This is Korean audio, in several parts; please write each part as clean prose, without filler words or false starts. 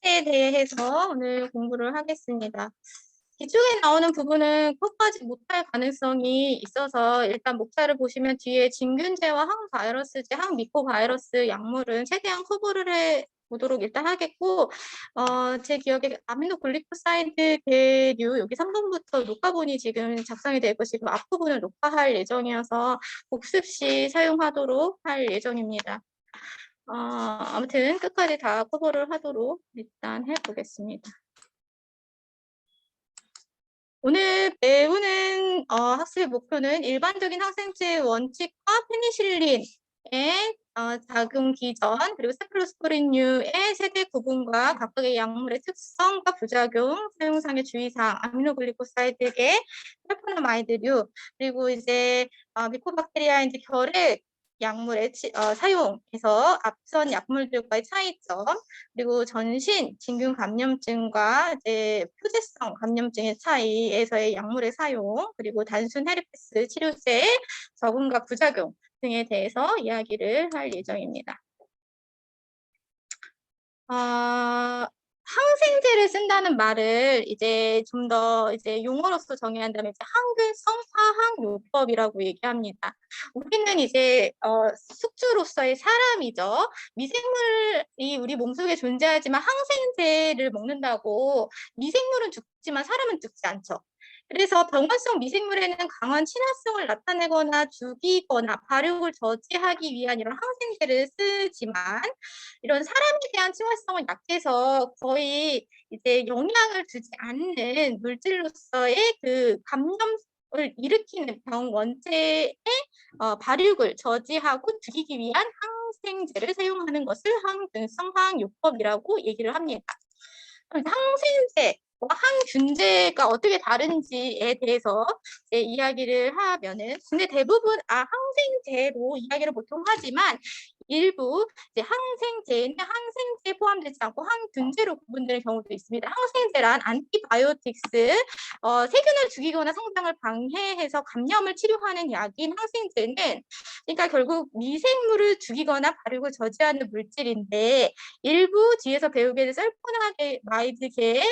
항생제에 대해서 오늘 공부를 하겠습니다. 기초에 나오는 부분은 끝까지 못할 가능성이 있어서 일단 목차를 보시면 뒤에 진균제와 항바이러스제, 항미코바이러스 약물은 최대한 커버를 해 보도록 일단 하겠고, 제 기억에 아미노글리코사이드 계류 여기 3번부터 녹화본이 지금 작성이 되고 지금 앞부분을 녹화할 예정이어서 복습 시 사용하도록 할 예정입니다. 아무튼 끝까지 다 커버를 하도록 일단 해보겠습니다. 오늘 배우는 학습의 목표는 일반적인 항생제 원칙과 페니실린의 작용 기전, 그리고 세플로스포린류의 세대 구분과 각각의 약물의 특성과 부작용, 사용상의 주의사항, 아미노글리코사이드계, 설포나마이드류, 그리고 이제 미코박테리아 이제 결핵 약물의 사용에서 앞선 약물들과의 차이점, 그리고 전신 진균 감염증과 이제 표재성 감염증의 차이에서의 약물의 사용, 그리고 단순 헤르페스 치료제의 적응과 부작용 등에 대해서 이야기를 할 예정입니다. 항생제를 쓴다는 말을 이제 좀 더 이제 용어로서 정의한다면 이제 항균성 화학요법이라고 얘기합니다. 우리는 이제 숙주로서의 사람이죠. 미생물이 우리 몸속에 존재하지만 항생제를 먹는다고 미생물은 죽지만 사람은 죽지 않죠. 그래서 병원성 미생물에는 강한 친화성을 나타내거나 죽이거나 발육을 저지하기 위한 이런 항생제를 쓰지만 이런 사람에 대한 친화성은 약해서 거의 이제 영향을 주지 않는 물질로서의 그 감염을 일으키는 병 원체의 발육을 저지하고 죽이기 위한 항생제를 사용하는 것을 항균성 화학요법이라고 얘기를 합니다. 항생제와 항균제가 어떻게 다른지에 대해서 이야기를 하면은 근데 대부분 항생제로 이야기를 보통 하지만 일부 이제 항생제는 항생제에 포함되지 않고 항균제로 구분되는 경우도 있습니다. 항생제란 안티바이오틱스, 세균을 죽이거나 성장을 방해해서 감염을 치료하는 약인 항생제는 그러니까 결국 미생물을 죽이거나 발육을 저지하는 물질인데 일부 뒤에서 배우게 될 설포나마이드계의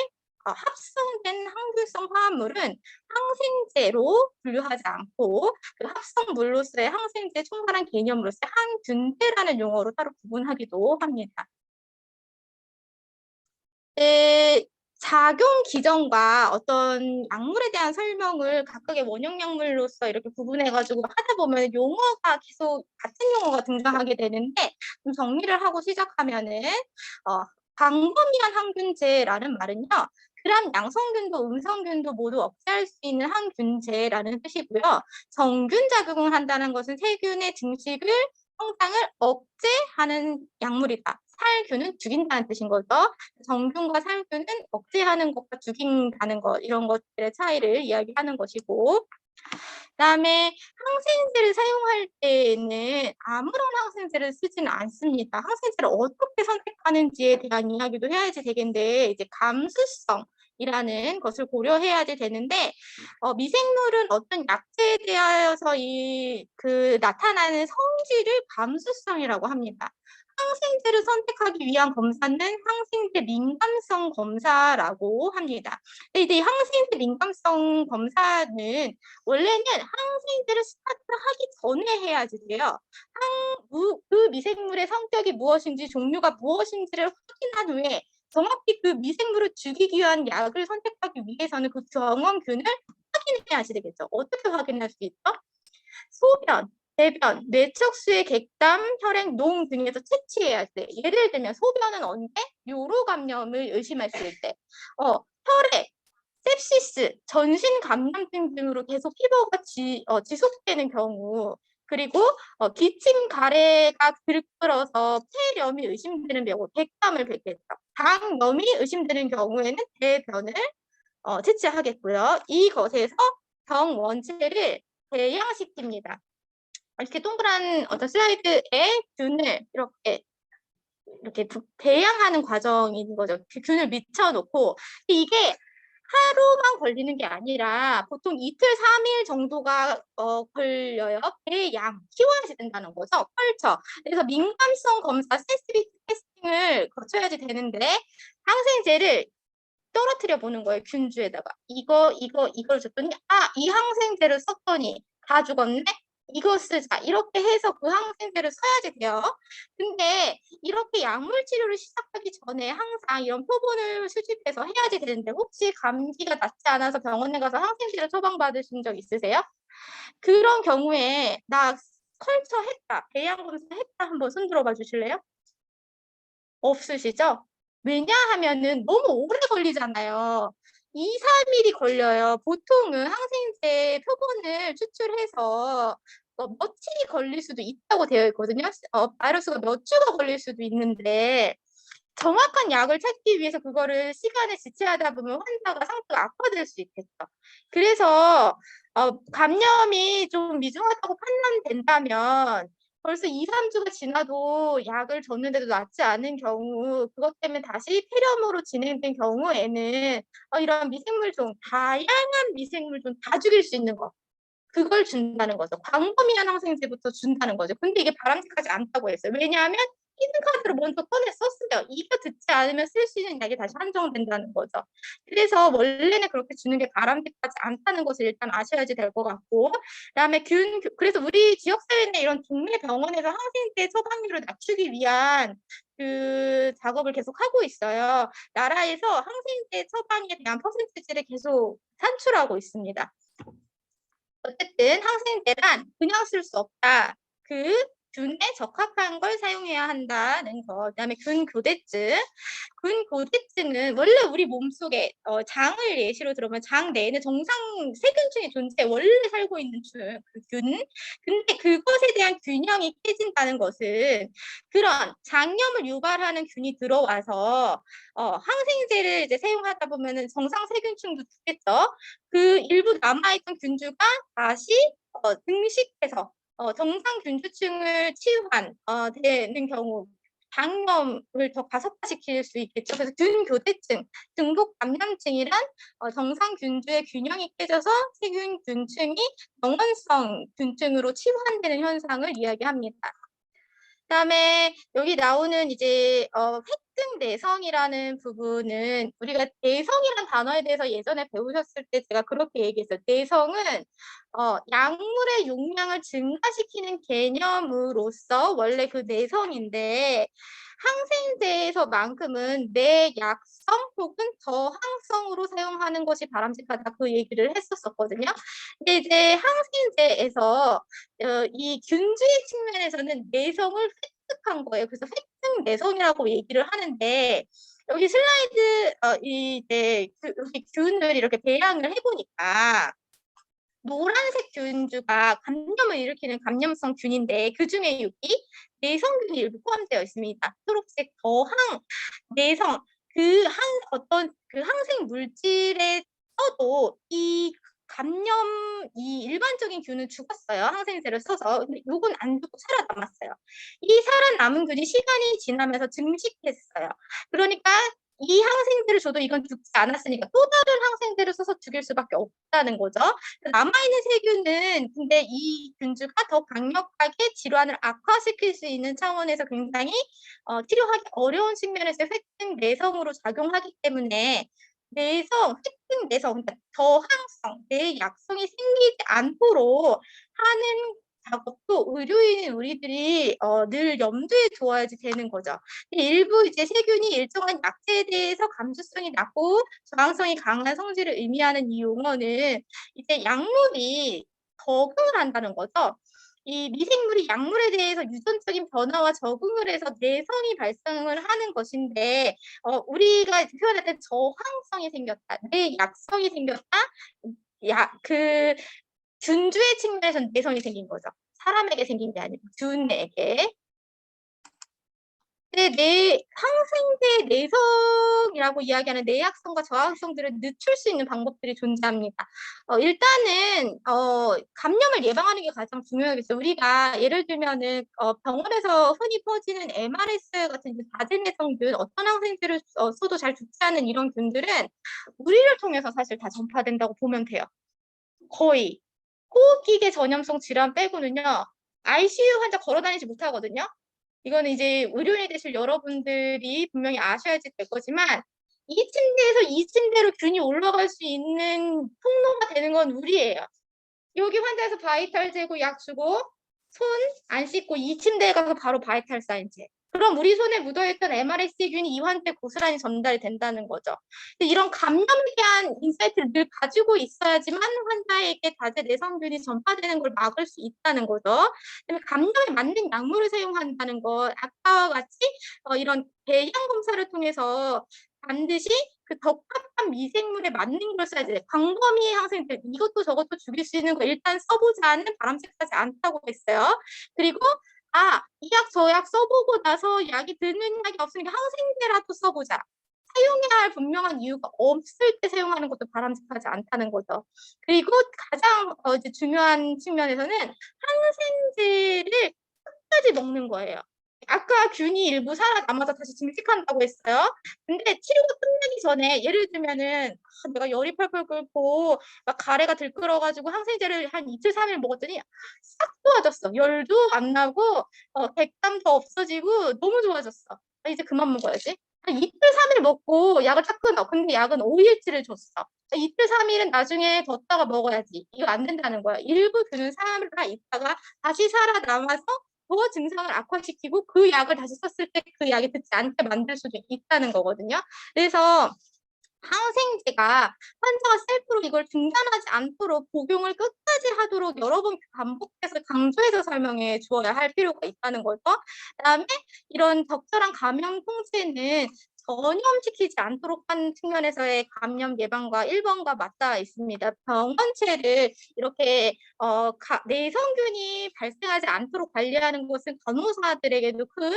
합성된 항균성 화합물은 항생제로 분류하지 않고 그 합성물로서의 항생제 총괄한 개념으로서 항균제라는 용어로 따로 구분하기도 합니다. 작용 기전과 어떤 약물에 대한 설명을 각각의 원형 약물로서 이렇게 구분해가지고 하다 보면 용어가 계속 같은 용어가 등장하게 되는데 좀 정리를 하고 시작하면은 광범위한 항균제라는 말은요. 그람 양성균도 음성균도 모두 억제할 수 있는 항균제라는 뜻이고요. 정균 작용을 한다는 것은 세균의 증식을 성장을 억제하는 약물이다. 살균은 죽인다는 뜻인 거죠. 정균과 살균은 억제하는 것과 죽인다는 것 이런 것들의 차이를 이야기하는 것이고 그다음에 항생제를 사용할 때에는 아무런 항생제를 쓰지는 않습니다. 항생제를 어떻게 선택하는지에 대한 이야기도 해야지 되겠는데 이제 감수성 이라는 것을 고려해야지 되는데 미생물은 어떤 약체에 대하여서 나타나는 성질을 감수성이라고 합니다. 항생제를 선택하기 위한 검사는 항생제 민감성 검사라고 합니다. 근데 이제 항생제 민감성 검사는 원래는 항생제를 스타트하기 전에 해야지 돼요. 그 미생물의 성격이 무엇인지 종류가 무엇인지를 확인한 후에 정확히 그 미생물을 죽이기 위한 약을 선택하기 위해서는 그 경험균을 확인해야지 되겠죠. 어떻게 확인할 수 있죠? 소변, 대변, 뇌척수의 객담, 혈액, 농 등에서 채취해야 돼. 예를 들면 소변은 언제? 요로 감염을 의심했을 때. 혈액, sep시스, 전신 감염증 등으로 계속 피부가 지속되는 경우 그리고 기침 가래가 들끓어서 폐렴이 의심되는 경우 백감을 뵙겠죠. 당염이 의심되는 경우에는 대변을 채취하겠고요. 이것에서 병 원체를 배양시킵니다. 이렇게 동그란 어떤 슬라이드에 균을 이렇게 배양하는 과정이 있는 거죠. 그 균을 미쳐놓고 이게 하루만 걸리는 게 아니라 보통 이틀, 3일 정도가 걸려요. 배양, 키워야지 된다는 거죠. 컬처. 그래서 민감성 검사, 센시티비티 테스팅을 과정을 거쳐야지 되는데 항생제를 떨어뜨려 보는 거예요. 균주에다가 이걸 줬더니 이 항생제를 썼더니 다 죽었네. 이거 쓰자. 이렇게 해서 그 항생제를 써야지 돼요. 근데 이렇게 약물 치료를 시작하기 전에 항상 이런 표본을 수집해서 해야지 되는데 혹시 감기가 낫지 않아서 병원에 가서 항생제를 처방받으신 적 있으세요? 그런 경우에 나 컬처 했다, 배양 검사 했다 한번 손 들어봐 주실래요? 없으시죠? 왜냐하면은 너무 오래 걸리잖아요. 2, 3일이 걸려요. 보통은 항생제 표본을 추출해서 며칠이 걸릴 수도 있다고 되어 있거든요. 바이러스가 몇 주가 걸릴 수도 있는데 정확한 약을 찾기 위해서 그거를 시간을 지체하다 보면 환자가 상태가 악화될 수 있겠죠. 그래서 감염이 좀 미중하다고 판단된다면 벌써 2, 3주가 지나도 약을 줬는데도 낫지 않은 경우, 그것 때문에 다시 폐렴으로 진행된 경우에는 이런 미생물종, 다양한 미생물종 다 죽일 수 있는 거. 그걸 준다는 거죠. 광범위한 항생제부터 준다는 거죠. 근데 이게 바람직하지 않다고 했어요. 왜냐하면 히든 카드를 먼저 꺼내 썼어요. 이거 듣지 않으면 쓸 수 있는 약이 다시 한정된다는 거죠. 그래서 원래는 그렇게 주는 게 바람직하지 않다는 것을 일단 아셔야지 될 것 같고, 그다음에 그래서 우리 지역사회 내 이런 동네 병원에서 항생제 처방률을 낮추기 위한 그 작업을 계속 하고 있어요. 나라에서 항생제 처방에 대한 퍼센티지를 계속 산출하고 있습니다. 어쨌든 항생제란 그냥 쓸 수 없다. 그 균에 적합한 걸 사용해야 한다는 거. 그다음에 균교대증. 균교대증은 원래 우리 몸속에 장을 예시로 들어보면 장 내에는 정상 세균층이 존재해 원래 살고 있는 그 균. 근데 그것에 대한 균형이 깨진다는 것은 그런 장염을 유발하는 균이 들어와서 항생제를 이제 사용하다 보면은 정상 세균층도 죽겠죠. 그 일부 남아있던 균주가 다시 증식해서 정상 균주층을 치유한 되는 경우 장염을 더 가속화시킬 수 있겠죠. 그래서 균교대증, 중복 감염증이란 정상 균주의 균형이 깨져서 세균 균층이 병원성 균층으로 치환되는 현상을 이야기합니다. 그다음에 여기 나오는 이제 획득 내성이라는 부분은 우리가 내성이라는 단어에 대해서 예전에 배우셨을 때 제가 그렇게 얘기했어요. 내성은 약물의 용량을 증가시키는 개념으로서 원래 그 내성인데 항생제에서만큼은 내약성 혹은 저항성으로 사용하는 것이 바람직하다 그 얘기를 했었거든요. 근데 이제 항생제에서 이 균주의 측면에서는 내성을 획득한 거예요. 그래서 획득 내성이라고 얘기를 하는데 여기 슬라이드 이제 여기 균을 이렇게 배양을 해보니까 노란색 균주가 감염을 일으키는 감염성 균인데 그 중에 여기 내성균이 일부 포함되어 있습니다. 초록색 저항 내성 어떤 그 항생 물질에 써도 이 이 일반적인 균은 죽었어요. 항생제를 써서. 근데 요건 안 죽고 살아남았어요. 이 살아남은 균이 시간이 지나면서 증식했어요. 그러니까 이 항생제를 줘도 이건 죽지 않았으니까 또 다른 항생제를 써서 죽일 수밖에 없다는 거죠. 남아있는 세균은 근데 이 균주가 더 강력하게 질환을 악화시킬 수 있는 차원에서 굉장히 치료하기 어려운 측면에서 획득 내성으로 작용하기 때문에 획득 내성, 그러니까 저항성, 내약성이 생기지 않도록 하는 작업도 의료인인 우리들이 늘 염두에 두어야지 되는 거죠. 일부 이제 세균이 일정한 약제에 대해서 감수성이 낮고 저항성이 강한 성질을 의미하는 이 용어는 이제 약물이 적응을 한다는 거죠. 이 미생물이 약물에 대해서 유전적인 변화와 적응을 해서 내성이 발생을 하는 것인데 우리가 표현할 때 저항성이 생겼다, 내약성이 생겼다, 그 균주의 측면에서는 내성이 생긴 거죠. 사람에게 생긴 게 아니고 균에게. 근데 항생제 내성이라고 이야기하는 내약성과 저항성들을 늦출 수 있는 방법들이 존재합니다. 일단은 감염을 예방하는 게 가장 중요하겠죠. 우리가 예를 들면은 병원에서 흔히 퍼지는 MRS 같은 다제내성균 어떤 항생제를 써도 잘 죽지 않은 이런 균들은 우리를 통해서 사실 다 전파된다고 보면 돼요. 거의. 호흡기계 전염성 질환 빼고는요. ICU 환자 걸어 다니지 못하거든요. 이거는 이제 의료인이 되실 여러분들이 분명히 아셔야지 될 거지만 이 침대에서 이 침대로 균이 올라갈 수 있는 통로가 되는 건 우리예요. 여기 환자에서 바이탈 재고 약 주고 손 안 씻고 이 침대에 가서 바로 바이탈 사인 재. 그럼 우리 손에 묻어있던 MRSA균이 이 환자에 고스란히 전달이 된다는 거죠. 근데 이런 감염에 대한 인사이트를 늘 가지고 있어야지만 환자에게 다제 내성균이 전파되는 걸 막을 수 있다는 거죠. 그다음에 감염에 맞는 약물을 사용한다는 것, 아까와 같이 이런 배양 검사를 통해서 반드시 그 적합한 미생물에 맞는 걸 써야 돼. 광범위의 항생제, 이것도 저것도 죽일 수 있는 거 일단 써보자는 바람직하지 않다고 했어요. 그리고 이 약 저 약 써보고 나서 약이 드는 약이 없으니까 항생제라도 써보자. 사용해야 할 분명한 이유가 없을 때 사용하는 것도 바람직하지 않다는 거죠. 그리고 가장 이제 중요한 측면에서는 항생제를 끝까지 먹는 거예요. 아까 균이 일부 살아남아서 다시 증식한다고 했어요. 근데 치료가 끝나기 전에 예를 들면은 내가 열이 펄펄 끓고 막 가래가 들끓어가지고 항생제를 한 이틀, 3일 먹었더니 싹 좋아졌어. 열도 안 나고 객감도 없어지고 너무 좋아졌어. 이제 그만 먹어야지. 한 이틀, 3일 먹고 약을 딱 끊어. 근데 약은 5일치를 줬어. 이틀, 3일은 나중에 뒀다가 먹어야지. 이거 안 된다는 거야. 일부 균은 살아 있다가 다시 살아남아서 더 증상을 악화시키고 그 약을 다시 썼을 때 그 약이 듣지 않게 만들 수도 있다는 거거든요. 그래서 항생제가 환자가 셀프로 이걸 중단하지 않도록 복용을 끝까지 하도록 여러 번 반복해서 강조해서 설명해 주어야 할 필요가 있다는 거죠. 그다음에 이런 적절한 감염 통제는 전염시키지 않도록 하는 측면에서의 감염 예방과 1번과 맞닿아 있습니다. 병원체를 이렇게 내성균이 발생하지 않도록 관리하는 것은 간호사들에게도 큰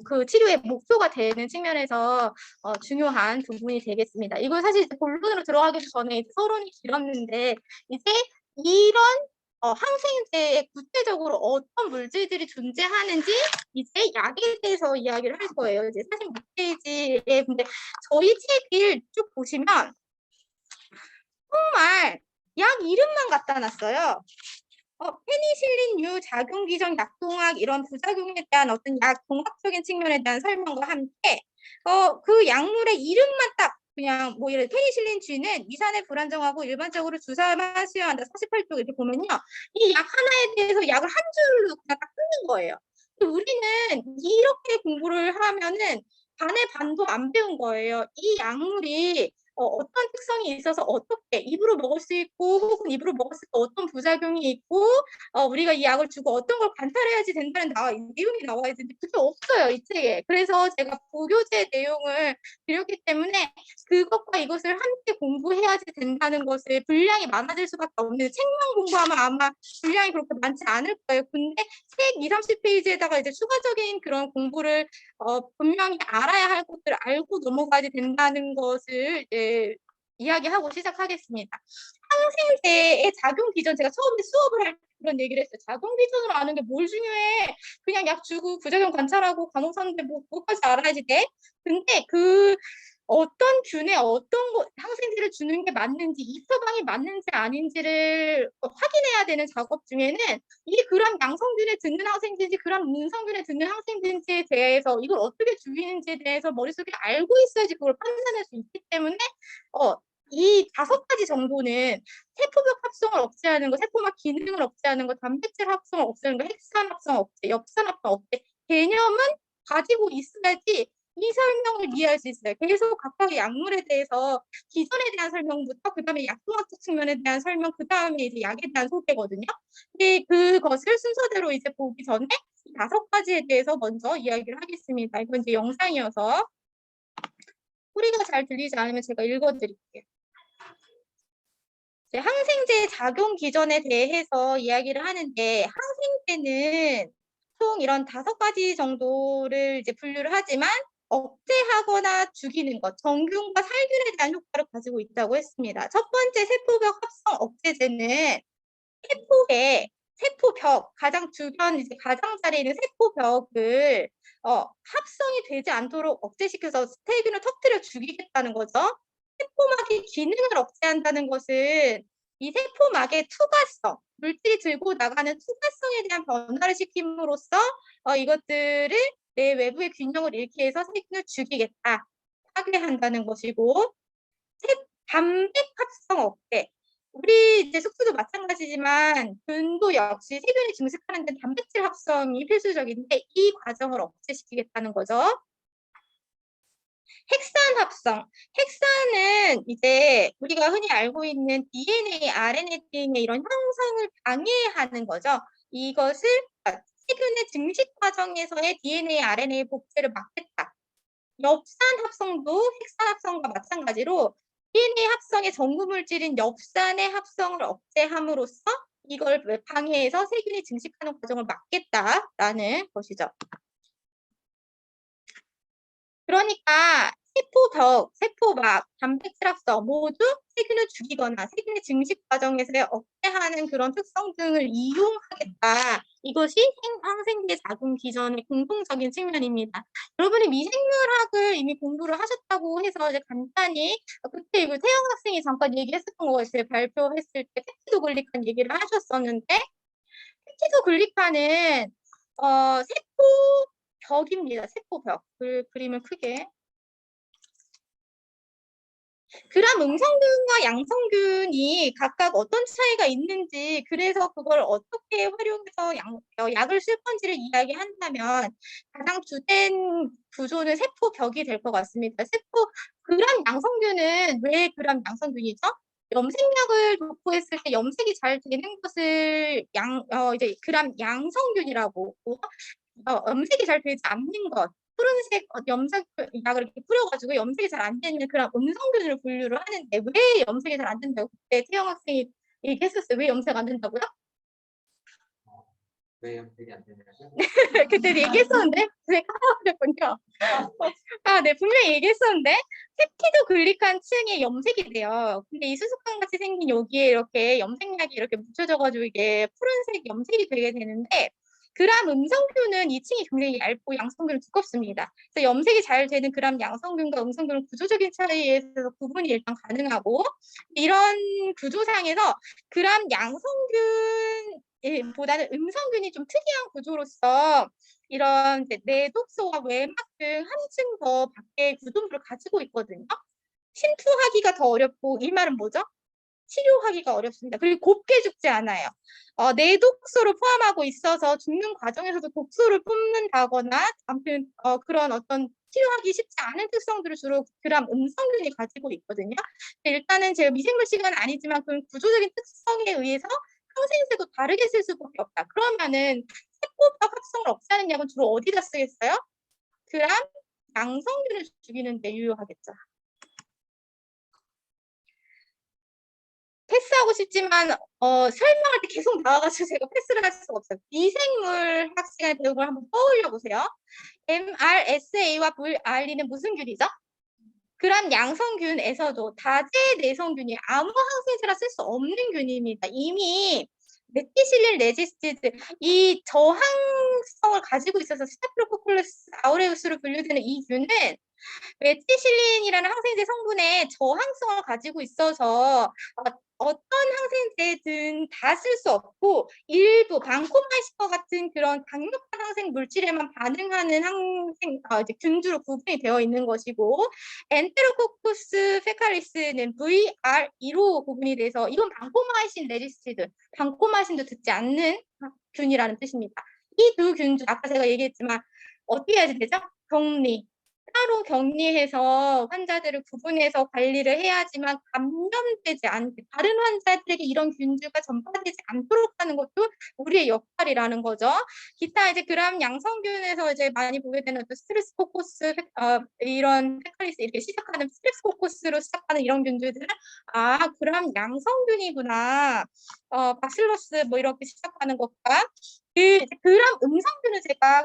그 치료의 목표가 되는 측면에서 중요한 부분이 되겠습니다. 이건 사실 본론으로 들어가기 전에 서론이 길었는데 이제 이런 항생제에 구체적으로 어떤 물질들이 존재하는지 이제 약에 대해서 이야기를 할 거예요. 이제 46페이지에 근데 저희 책을 쭉 보시면 정말 약 이름만 갖다 놨어요. 페니실린류 작용기전 약동학 이런 부작용에 대한 어떤 약 종합적인 측면에 대한 설명과 함께 그 약물의 이름만 딱 그냥 뭐 이런 페니실린 G는 위산에 불안정하고 일반적으로 주사만 수여한다. 48쪽 이렇게 보면요. 이 약 하나에 대해서 약을 한 줄로 그냥 딱 끊는 거예요. 우리는 이렇게 공부를 하면은 반의 반도 안 배운 거예요. 이 약물이 어떤 특성이 있어서 어떻게 입으로 먹을 수 있고 혹은 입으로 먹었을 때 어떤 부작용이 있고 우리가 이 약을 주고 어떤 걸 관찰해야지 된다는 내용이 나와야 되는데 그게 없어요, 이 책에. 그래서 제가 보교재 내용을 드렸기 때문에 그것과 이것을 함께 공부해야지 된다는 것을 분량이 많아질 수밖에 없는 책만 공부하면 아마 분량이 그렇게 많지 않을 거예요. 근데 책 2, 30페이지에다가 이제 추가적인 그런 공부를 분명히 알아야 할 것들을 알고 넘어가야 된다는 것을 이야기하고 시작하겠습니다. 항생제의 작용 기전 제가 처음에 수업을 할 때 그런 얘기를 했어요. 작용 기전으로 아는 게 뭘 중요해? 그냥 약 주고 부작용 관찰하고 간호사인데 뭐까지 알아야지 돼? 근데 그 어떤 균에 어떤 항생제를 주는 게 맞는지 이 처방이 맞는지 아닌지를 확인해야 되는 작업 중에는 이게 그람 양성균에 듣는 항생제인지 그람 음성균에 듣는 항생제인지에 대해서 이걸 어떻게 줄이는지에 대해서 머릿속에 알고 있어야지 그걸 판단할 수 있기 때문에 이 5가지 정도는 세포벽 합성을 억제하는 거, 세포막 기능을 억제하는 거, 단백질 합성을 억제하는 거, 핵산 합성 억제, 엽산 합성 억제 개념은 가지고 있어야지 이 설명을 이해할 수 있어요. 계속 각각의 약물에 대해서 기전에 대한 설명부터 그다음에 약동학적 측면에 대한 설명, 그다음에 이제 약에 대한 소개거든요. 근데 그것을 순서대로 이제 보기 전에 이 5가지에 대해서 먼저 이야기를 하겠습니다. 이건 이제 영상이어서 소리가 잘 들리지 않으면 제가 읽어드릴게요. 항생제 작용 기전에 대해서 이야기를 하는데 항생제는 총 이런 5가지 정도를 이제 분류를 하지만 억제하거나 죽이는 것, 정균과 살균에 대한 효과를 가지고 있다고 했습니다. 첫 번째 세포벽 합성 억제제는 세포벽, 가장 주변 이제 가장자리에 있는 세포벽을 합성이 되지 않도록 억제시켜서 세균을 터뜨려 죽이겠다는 거죠. 세포막의 기능을 억제한다는 것은 이 세포막의 투과성, 물질이 들고 나가는 투과성에 대한 변화를 시킴으로써 이것들을 내 외부의 균형을 잃게 해서 세균을 죽이겠다, 파괴한다는 것이고, 단백 합성 억제. 우리 이제 숙소도 마찬가지지만 균도 역시 세균이 증식하는 데 단백질 합성이 필수적인데 이 과정을 억제시키겠다는 거죠. 핵산 합성. 핵산은 이제 우리가 흔히 알고 있는 DNA, RNA 등의 이런 형성을 방해하는 거죠. 이것을 세균의 증식 과정에서의 DNA, RNA 복제를 막겠다. 엽산 합성도 핵산 합성과 마찬가지로 DNA 합성의 전구물질인 엽산의 합성을 억제함으로써 이걸 방해해서 세균이 증식하는 과정을 막겠다라는 것이죠. 그러니까 세포벽, 세포막, 단백질 합성 모두 세균을 죽이거나 세균의 증식 과정에서 억제하는 그런 특성 등을 이용하겠다. 이것이 항생제 작용 기전의 공통적인 측면입니다. 여러분이 미생물학을 이미 공부를 하셨다고 해서 이제 간단히 그때 이거 태영 학생이 잠깐 얘기했었던 것을 발표했을 때 펩티도 글리칸 얘기를 하셨었는데 펩티도 글리칸은 세포벽입니다. 세포벽. 그림을 크게. 그람 음성균과 양성균이 각각 어떤 차이가 있는지, 그래서 그걸 어떻게 활용해서 약을 쓸 건지를 이야기한다면 가장 주된 구조는 세포벽이 될 것 같습니다. 그람 양성균은 왜 그람 양성균이죠? 염색약을 도포했을 때 염색이 잘 되는 것을 이제 그람 양성균이라고, 염색이 잘 되지 않는 것, 푸른색 염색 약을 이렇게 뿌려가지고 염색이 잘 안 되는 그런 음성균을 분류를 하는데 왜 염색이 잘 안 된다고 그때 태영 학생이 얘기했었어요. 왜 염색 안 된다고요? 왜 염색이 안 되냐고? 그때 얘기했었는데 제가 까먹었군요. 네, 분명히 얘기했었는데 펩티도 글리칸 층에 염색이 돼요. 근데 이 수수깡 같이 생긴 여기에 이렇게 염색약이 이렇게 묻혀져가지고 이게 푸른색 염색이 되게 되는데 그람 음성균은 2층이 굉장히 얇고 양성균은 두껍습니다. 그래서 염색이 잘 되는 그람 양성균과 음성균은 구조적인 차이에 있어서 구분이 일단 가능하고 이런 구조상에서 그람 양성균보다는 음성균이 좀 특이한 구조로서 이런 내독소와 외막 등 한층 더 밖에 구조물을 가지고 있거든요. 침투하기가 더 어렵고 이 말은 뭐죠? 치료하기가 어렵습니다. 그리고 곱게 죽지 않아요. 내독소를 포함하고 있어서 죽는 과정에서도 독소를 뿜는다거나 아무튼 그런 어떤 치료하기 쉽지 않은 특성들을 주로 그람 음성균이 가지고 있거든요. 일단은 제가 미생물 시간은 아니지만 그런 구조적인 특성에 의해서 항생제도 다르게 쓸 수밖에 없다. 그러면은 세포벽 합성을 억제하는 약은 주로 어디다 쓰겠어요? 그람 양성균을 죽이는 데 유효하겠죠. 패스하고 싶지만 설명할 때 계속 나와가지고 제가 패스를 할 수가 없어요. 미생물 학 시간에 배운 걸 한번 떠올려 보세요. MRSA와 VRE는 무슨 균이죠? 그람 양성균에서도 다제 내성균이 아무 항생제라 쓸 수 없는 균입니다. 이미 메티실린 레지스티드 이 저항성을 가지고 있어서 스타필로코컬러스 아우레우스로 분류되는 이 균은 메티실린이라는 항생제 성분에 저항성을 가지고 있어서 어떤 항생제든 다 쓸 수 없고 일부 방코마이신과 같은 그런 강력한 항생 물질에만 반응하는 이제 균주로 구분이 되어 있는 것이고 엔테로코쿠스 페칼리스는 VRE로 구분이 돼서 이건 방코마이신 레지스티드, 방코마이신도 듣지 않는 균이라는 뜻입니다. 이 두 균주 아까 제가 얘기했지만 어떻게 해야 되죠? 격리. 따로 격리해서 환자들을 구분해서 관리를 해야지만 감염되지 않게 다른 환자들에게 이런 균주가 전파되지 않도록 하는 것도 우리의 역할이라는 거죠. 기타 이제 그람 양성균에서 이제 많이 보게 되는 스트레스코코스 이런 페칼리스 이렇게 시작하는 스트레스코코스로 시작하는 이런 균주들은 그람 양성균이구나. 바실러스 뭐 이렇게 시작하는 것과 그람 음성균은 제가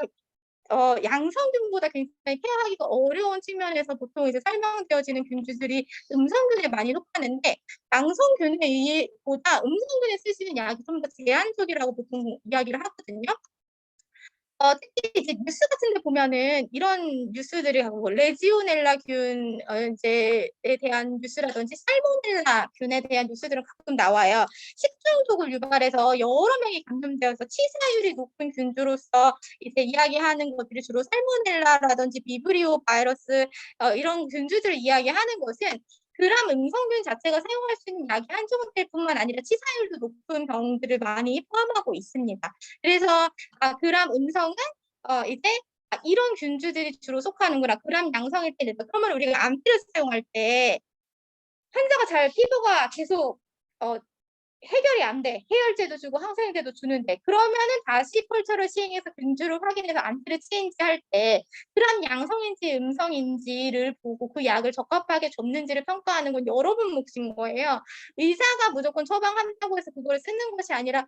양성균보다 굉장히 케어하기가 어려운 측면에서 보통 이제 설명되어지는 균주들이 음성균에 많이 속하는데 양성균에 보다 음성균에 쓰시는 약이 좀 더 제한적이라고 보통 이야기를 하거든요. 특히 이제 뉴스 같은 데 보면은 이런 뉴스들이 하고 레지오넬라균 이제에 대한 뉴스라든지 살모넬라균에 대한 뉴스들은 가끔 나와요. 식중독을 유발해서 여러 명이 감염되어서 치사율이 높은 균주로서 이제 이야기하는 것들이 주로 살모넬라라든지 비브리오 바이러스 이런 균주들을 이야기하는 것은 그람 음성균 자체가 사용할 수 있는 약이 한두 군데뿐만 아니라 치사율도 높은 병들을 많이 포함하고 있습니다. 그래서 그람 음성은 이제 이런 균주들이 주로 속하는구나. 그람 양성일 때 됐다. 그러면 우리가 암피를 사용할 때 환자가 잘 피부가 계속 해결이 안 돼. 해열제도 주고 항생제도 주는데 그러면은 다시 컬처를 시행해서 균주를 확인해서 안티를 체인지할 때 그런 양성인지 음성인지를 보고 그 약을 적합하게 줬는지를 평가하는 건 여러분 몫인 거예요. 의사가 무조건 처방한다고 해서 그걸 쓰는 것이 아니라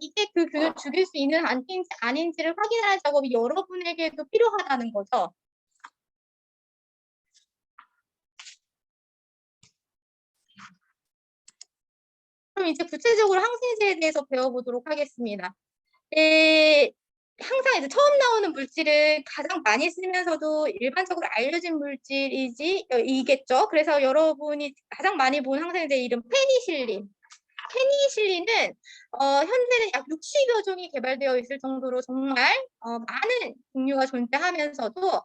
이게 그 균을 죽일 수 있는 안티인지 아닌지를 확인하는 작업이 여러분에게도 필요하다는 거죠. 그럼 이제 구체적으로 항생제에 대해서 배워보도록 하겠습니다. 항상 이제 처음 나오는 물질은 가장 많이 쓰면서도 일반적으로 알려진 이겠죠. 그래서 여러분이 가장 많이 본 항생제 이름 페니실린. 페니실린은 현재는 약 60여 종이 개발되어 있을 정도로 정말 많은 종류가 존재하면서도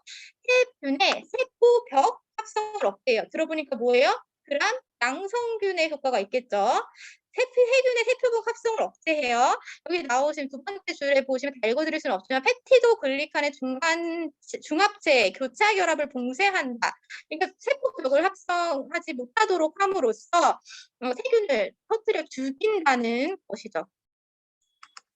세균의 세포벽 합성을 억제해요. 들어보니까 뭐예요? 그란 양성균의 효과가 있겠죠. 세균의 세포벽 합성을 억제해요. 여기 나오신 두 번째 줄에 보시면 다 읽어드릴 수는 없지만 펩티도 글리칸의 중합체 교차 결합을 봉쇄한다. 그러니까 세포벽을 합성하지 못하도록 함으로써 세균을 터뜨려 죽인다는 것이죠.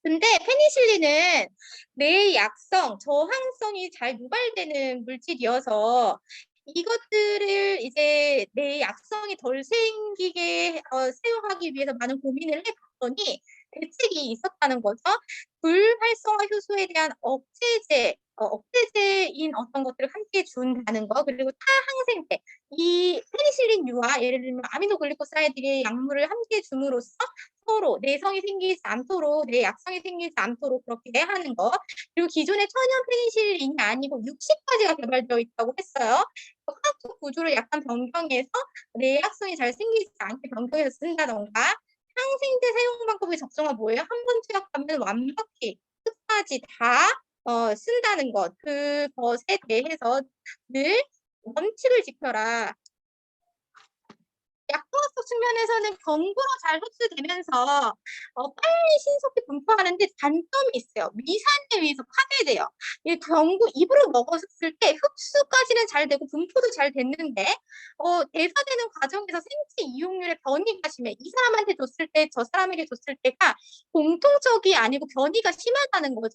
근데 페니실린은 뇌 약성, 저항성이 잘 유발되는 물질이어서 이것들을 이제 뇌 약성이 덜 생기게 사용하기 위해서 많은 고민을 해봤더니 대책이 있었다는 거죠. 불활성화 효소에 대한 억제제인 어떤 것들을 함께 준다는 거, 그리고 타항생제, 이 페니실린유와 예를 들면 아미노글리코사이드의 약물을 함께 줌으로써 서로 내성이 생기지 않도록, 내 약성이 생기지 않도록 그렇게 하는 것. 그리고 기존의 천연 페니실린이 아니고 60가지가 개발되어 있다고 했어요. 화학적 구조를 약간 변경해서 내 약성이 잘 생기지 않게 변경해서 쓴다던가, 항생제 사용 방법이 적정한 뭐예요? 한 번 투약하면 완벽히 끝까지 다 쓴다는 것. 그것에 대해서 늘 원칙을 지켜라. 약효학적 측면에서는 경구로 잘 흡수되면서 빨리 신속히 분포하는데 단점이 있어요. 미산에 의해서 파괴돼요. 이 경구 입으로 먹었을 때 흡수까지는 잘 되고 분포도 잘 됐는데 대사되는 과정에서 생체 이용률의 변이가 심해. 이 사람한테 줬을 때 저 사람에게 줬을 때가 공통적이 아니고 변이가 심하다는 거죠.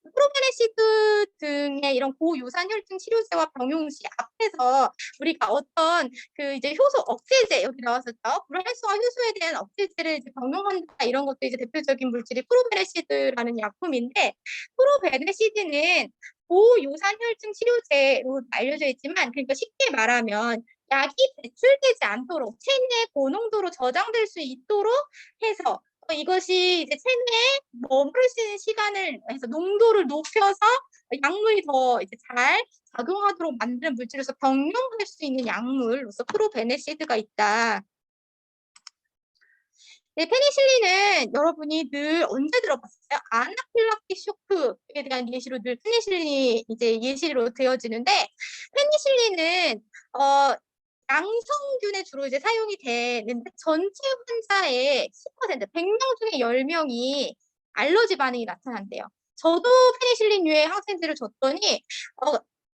프로페네시드 등의 이런 고유산 혈증 치료제와 병용 시 앞에서 우리가 어떤 이제 효소 억제제 여기 나왔었죠. 불활성화 효소에 대한 억제제를 이제 병용한다 이런 것도 이제 대표적인 물질이 프로베네시드라는 약품인데 프로베네시드는 고유산 혈증 치료제로 알려져 있지만 그러니까 쉽게 말하면 약이 배출되지 않도록 체내에 고농도로 저장될 수 있도록 해서 이것이 이제 체내에 머무를 수 있는 시간을 해서 농도를 높여서 약물이 더 이제 잘 작용하도록 만드는 물질로서 병용할 수 있는 약물로서 프로베네시드가 있다. 네, 페니실린은 여러분이 늘 언제 들어봤어요? 아나필락틱 쇼크에 대한 예시로 늘 페니실린이 이제 예시로 되어지는데 페니실린은 양성균에 주로 이제 사용이 되는데 전체 환자의 10%, 100명 중에 10명이 알러지 반응이 나타난대요. 저도 페니실린류의 항생제를 줬더니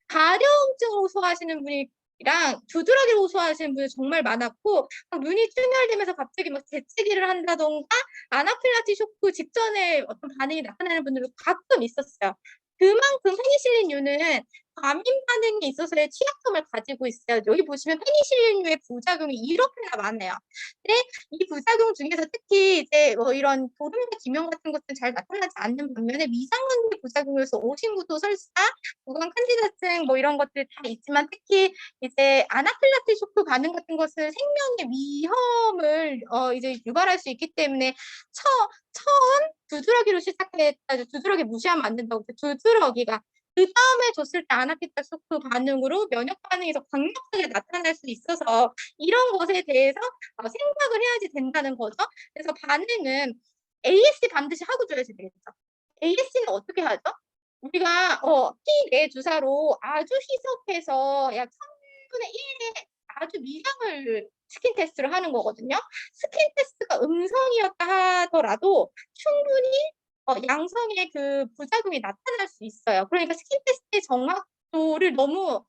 가려움증을 호소하시는 분이랑 두드러기를 호소하시는 분이 정말 많았고 눈이 충혈되면서 갑자기 막 재채기를 한다던가 아나필락틱 쇼크 직전에 어떤 반응이 나타나는 분들도 가끔 있었어요. 그만큼 페니실린류는 과민 반응에 있어서의 취약점을 가지고 있어요. 여기 보시면 페니실린류의 부작용이 이렇게나 많아요. 근데 이 부작용 중에서 특히 이제 뭐 이런 도름과 기명 같은 것들은 잘 나타나지 않는 반면에 위장관계 부작용에서 오심구토 설사, 구강 칸디다증 뭐 이런 것들 다 있지만 특히 이제 아나필락스 쇼크 반응 같은 것은 생명의 위험을 이제 유발할 수 있기 때문에 처음 두드러기로 시작했다. 두드러기 무시하면 안 된다고. 두드러기가 그 다음에 줬을 때 아나필락스 쇼크 반응으로 면역 반응이 더 강력하게 나타날 수 있어서 이런 것에 대해서 생각을 해야지 된다는 거죠. 그래서 반응은 ASC 반드시 하고 줘야지 되겠죠. ASC는 어떻게 하죠? 우리가 피 내 주사로 아주 희석해서 약 3분의 1의 아주 미량을 스킨 테스트를 하는 거거든요. 스킨 테스트가 음성이었다 하더라도 충분히 양성의 그 부작용이 나타날 수 있어요. 그러니까 스킨 테스트의 정확도를 너무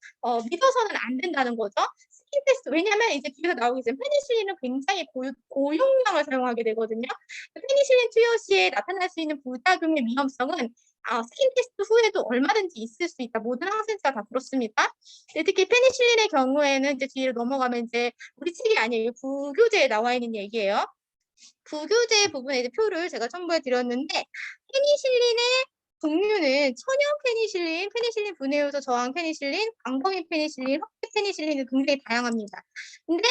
믿어서는 안 된다는 거죠. 스킨 테스트 왜냐하면 이제 뒤에서 나오겠지만 페니실린은 굉장히 고용량을 사용하게 되거든요. 페니실린 투여 시에 나타날 수 있는 부작용의 위험성은 스킨 테스트 후에도 얼마든지 있을 수 있다. 모든 항생제가 다 그렇습니다. 특히 페니실린의 경우에는 이제 뒤로 넘어가면 이제 우리 책이 아니에요. 부교재에 나와 있는 얘기예요. 부교재 부분에 이제 표를 제가 첨부해 드렸는데 페니실린의 종류는 천연 페니실린, 페니실린 분해효소 저항 페니실린, 광범위 페니실린, 흡기 페니실린은 굉장히 다양합니다. 근데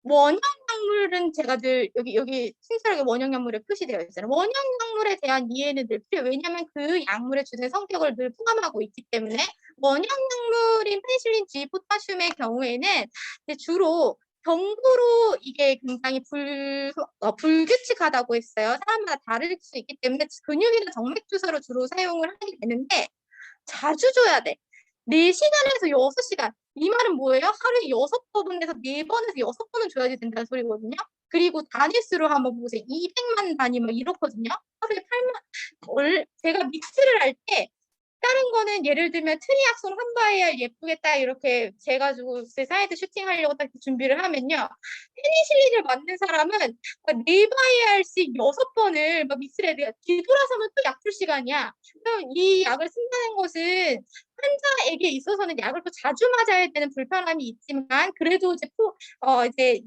원형약물은 제가 늘 여기 친절하게 원형약물에 표시되어 있잖아요. 원형약물에 대한 이해는 늘 필요해요. 왜냐하면 그 약물의 주된 성격을 늘 포함하고 있기 때문에 원형약물인 페니실린 G 포타슘의 경우에는 주로 경구로 이게 굉장히 불규칙하다고 했어요. 사람마다 다를 수 있기 때문에 근육이나 정맥 주사로 주로 사용을 하게 되는데 자주 줘야 돼. 4시간에서 6시간. 이 말은 뭐예요? 하루에 6번에서 4번에서 6번은 줘야지 된다는 소리거든요. 그리고 단위수로 한번 보세요. 200만 단위 막 이렇거든요. 하루에 8만. 제가 믹스를 할때 다른 거는 예를 들면 트리악손 한 바이알 예쁘게 딱 이렇게 재가지고 사이드 슈팅하려고 딱 준비를 하면요. 페니실린을 맞는 사람은 4바이알씩 6번을 막 믹스를 해야 돼요. 뒤돌아서면 또 약 줄 시간이야. 그럼 이 약을 쓴다는 것은 환자에게 있어서는 약을 또 자주 맞아야 되는 불편함이 있지만 그래도 이제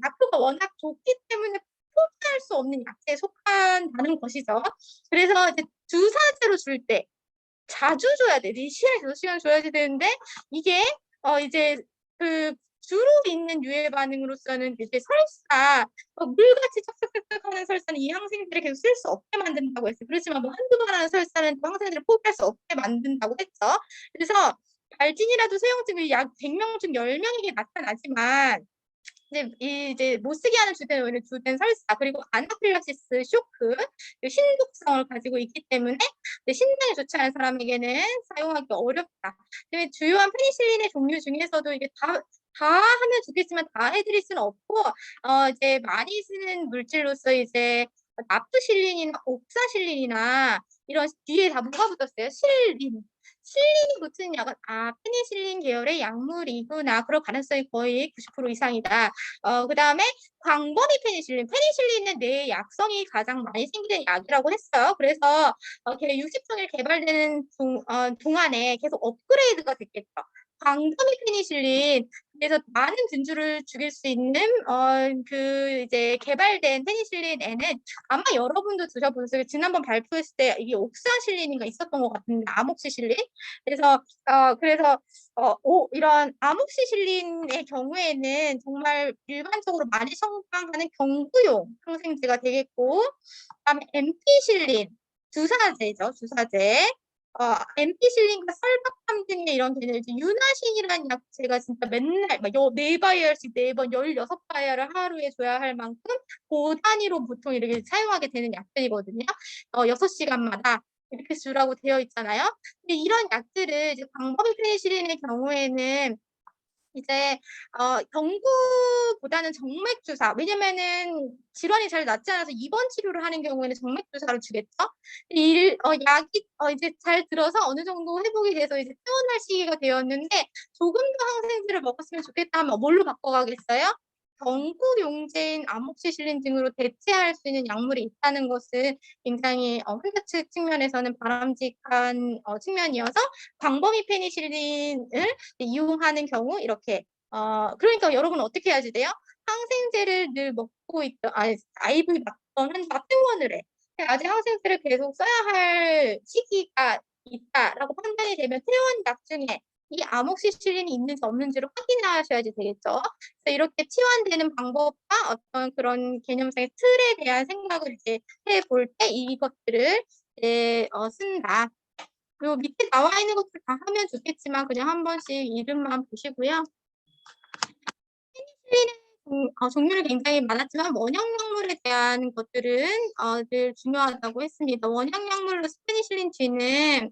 약효가 워낙 좋기 때문에 포기할 수 없는 약제에 속한다는 것이죠. 그래서 이제 주사제로 줄 때 자주 줘야 돼. 4시간, 6시간 줘야지 되는데 이게 이제 그 주로 있는 유해 반응으로서는 이제 설사 물같이 척척척척 하는 설사는 이 항생제를 계속 쓸 수 없게 만든다고 했어요. 그렇지만 뭐 한두 번 하는 설사는 또 항생제를 포기할 수 없게 만든다고 했죠. 그래서 발진이라도 수용증이 약 100명 중 10명에게 나타나지만 이제 못 쓰게 하는 주된 설사 그리고 아나필락시스 쇼크 신독성을 가지고 있기 때문에 신장이 좋지 않은 사람에게는 사용하기 어렵다. 주요한 페니실린의 종류 중에서도 이게 다 하면 좋겠지만 다 해드릴 수는 없고 이제 많이 쓰는 물질로서 이제 나프실린이나 옥사실린이나 이런 뒤에 다 뭐가 붙었어요? 실린이 붙은 약은 페니실린 계열의 약물이구나. 그럴 가능성이 거의 90% 이상이다. 그다음에 광범위 페니실린은 뇌의 약성이 가장 많이 생기는 약이라고 했어요. 그래서 60종일 개발되는 동안에 계속 업그레이드가 됐겠죠. 광범위 페니실린 그래서 많은 균주를 죽일 수 있는 이제 개발된 페니실린에는 아마 여러분도 드셔보셨어요. 지난번 발표했을 때 이게 옥사실린인가 있었던 것 같은데 아목시실린. 그래서 이런 아목시실린의 경우에는 정말 일반적으로 많이 처방하는 경구용 항생제가 되겠고, 그다음에 엠피실린 주사제죠, 주사제. 엠피실린과 설박탐진의 이런 개념, 유나신이라는 약 제가 진짜 맨날 막 4바이알씩 4번 16바이알을 하루에 줘야 할 만큼 고단위로 보통 이렇게 사용하게 되는 약들이거든요. 6시간마다 이렇게 주라고 되어 있잖아요. 근데 이런 약들을 이제 광범위 페니실린의 경우에는 이제 경구보다는 정맥 주사. 왜냐면은 질환이 잘 낫지 않아서 입원 치료를 하는 경우에는 정맥 주사를 주겠죠. 약이 이제 잘 들어서 어느 정도 회복이 돼서 이제 퇴원할 시기가 되었는데 조금 더 항생제를 먹었으면 좋겠다 하면 뭘로 바꿔가겠어요? 경구용제인 아모크실린 등으로 대체할 수 있는 약물이 있다는 것은 굉장히 환자 측 측면에서는 바람직한 측면이어서 광범위 페니실린을 이용하는 경우 이렇게 그러니까 여러분 어떻게 해야지 돼요? 항생제를 늘 먹고 있던 IV 맞던 환자가 퇴원을 해. 아직 항생제를 계속 써야 할 시기가 있다라고 판단이 되면 퇴원 약 중에 이 아모크실린이 있는지 없는지를 확인하셔야지 되겠죠. 그래서 이렇게 치환되는 방법과 어떤 그런 개념상의 틀에 대한 생각을 이제 해볼 때 이것들을 이제 쓴다. 그리고 밑에 나와 있는 것들 다 하면 좋겠지만 그냥 한 번씩 이름만 보시고요. 종류는 굉장히 많았지만 원형약물에 대한 것들은 늘 중요하다고 했습니다. 원형약물로 스페니실린 G는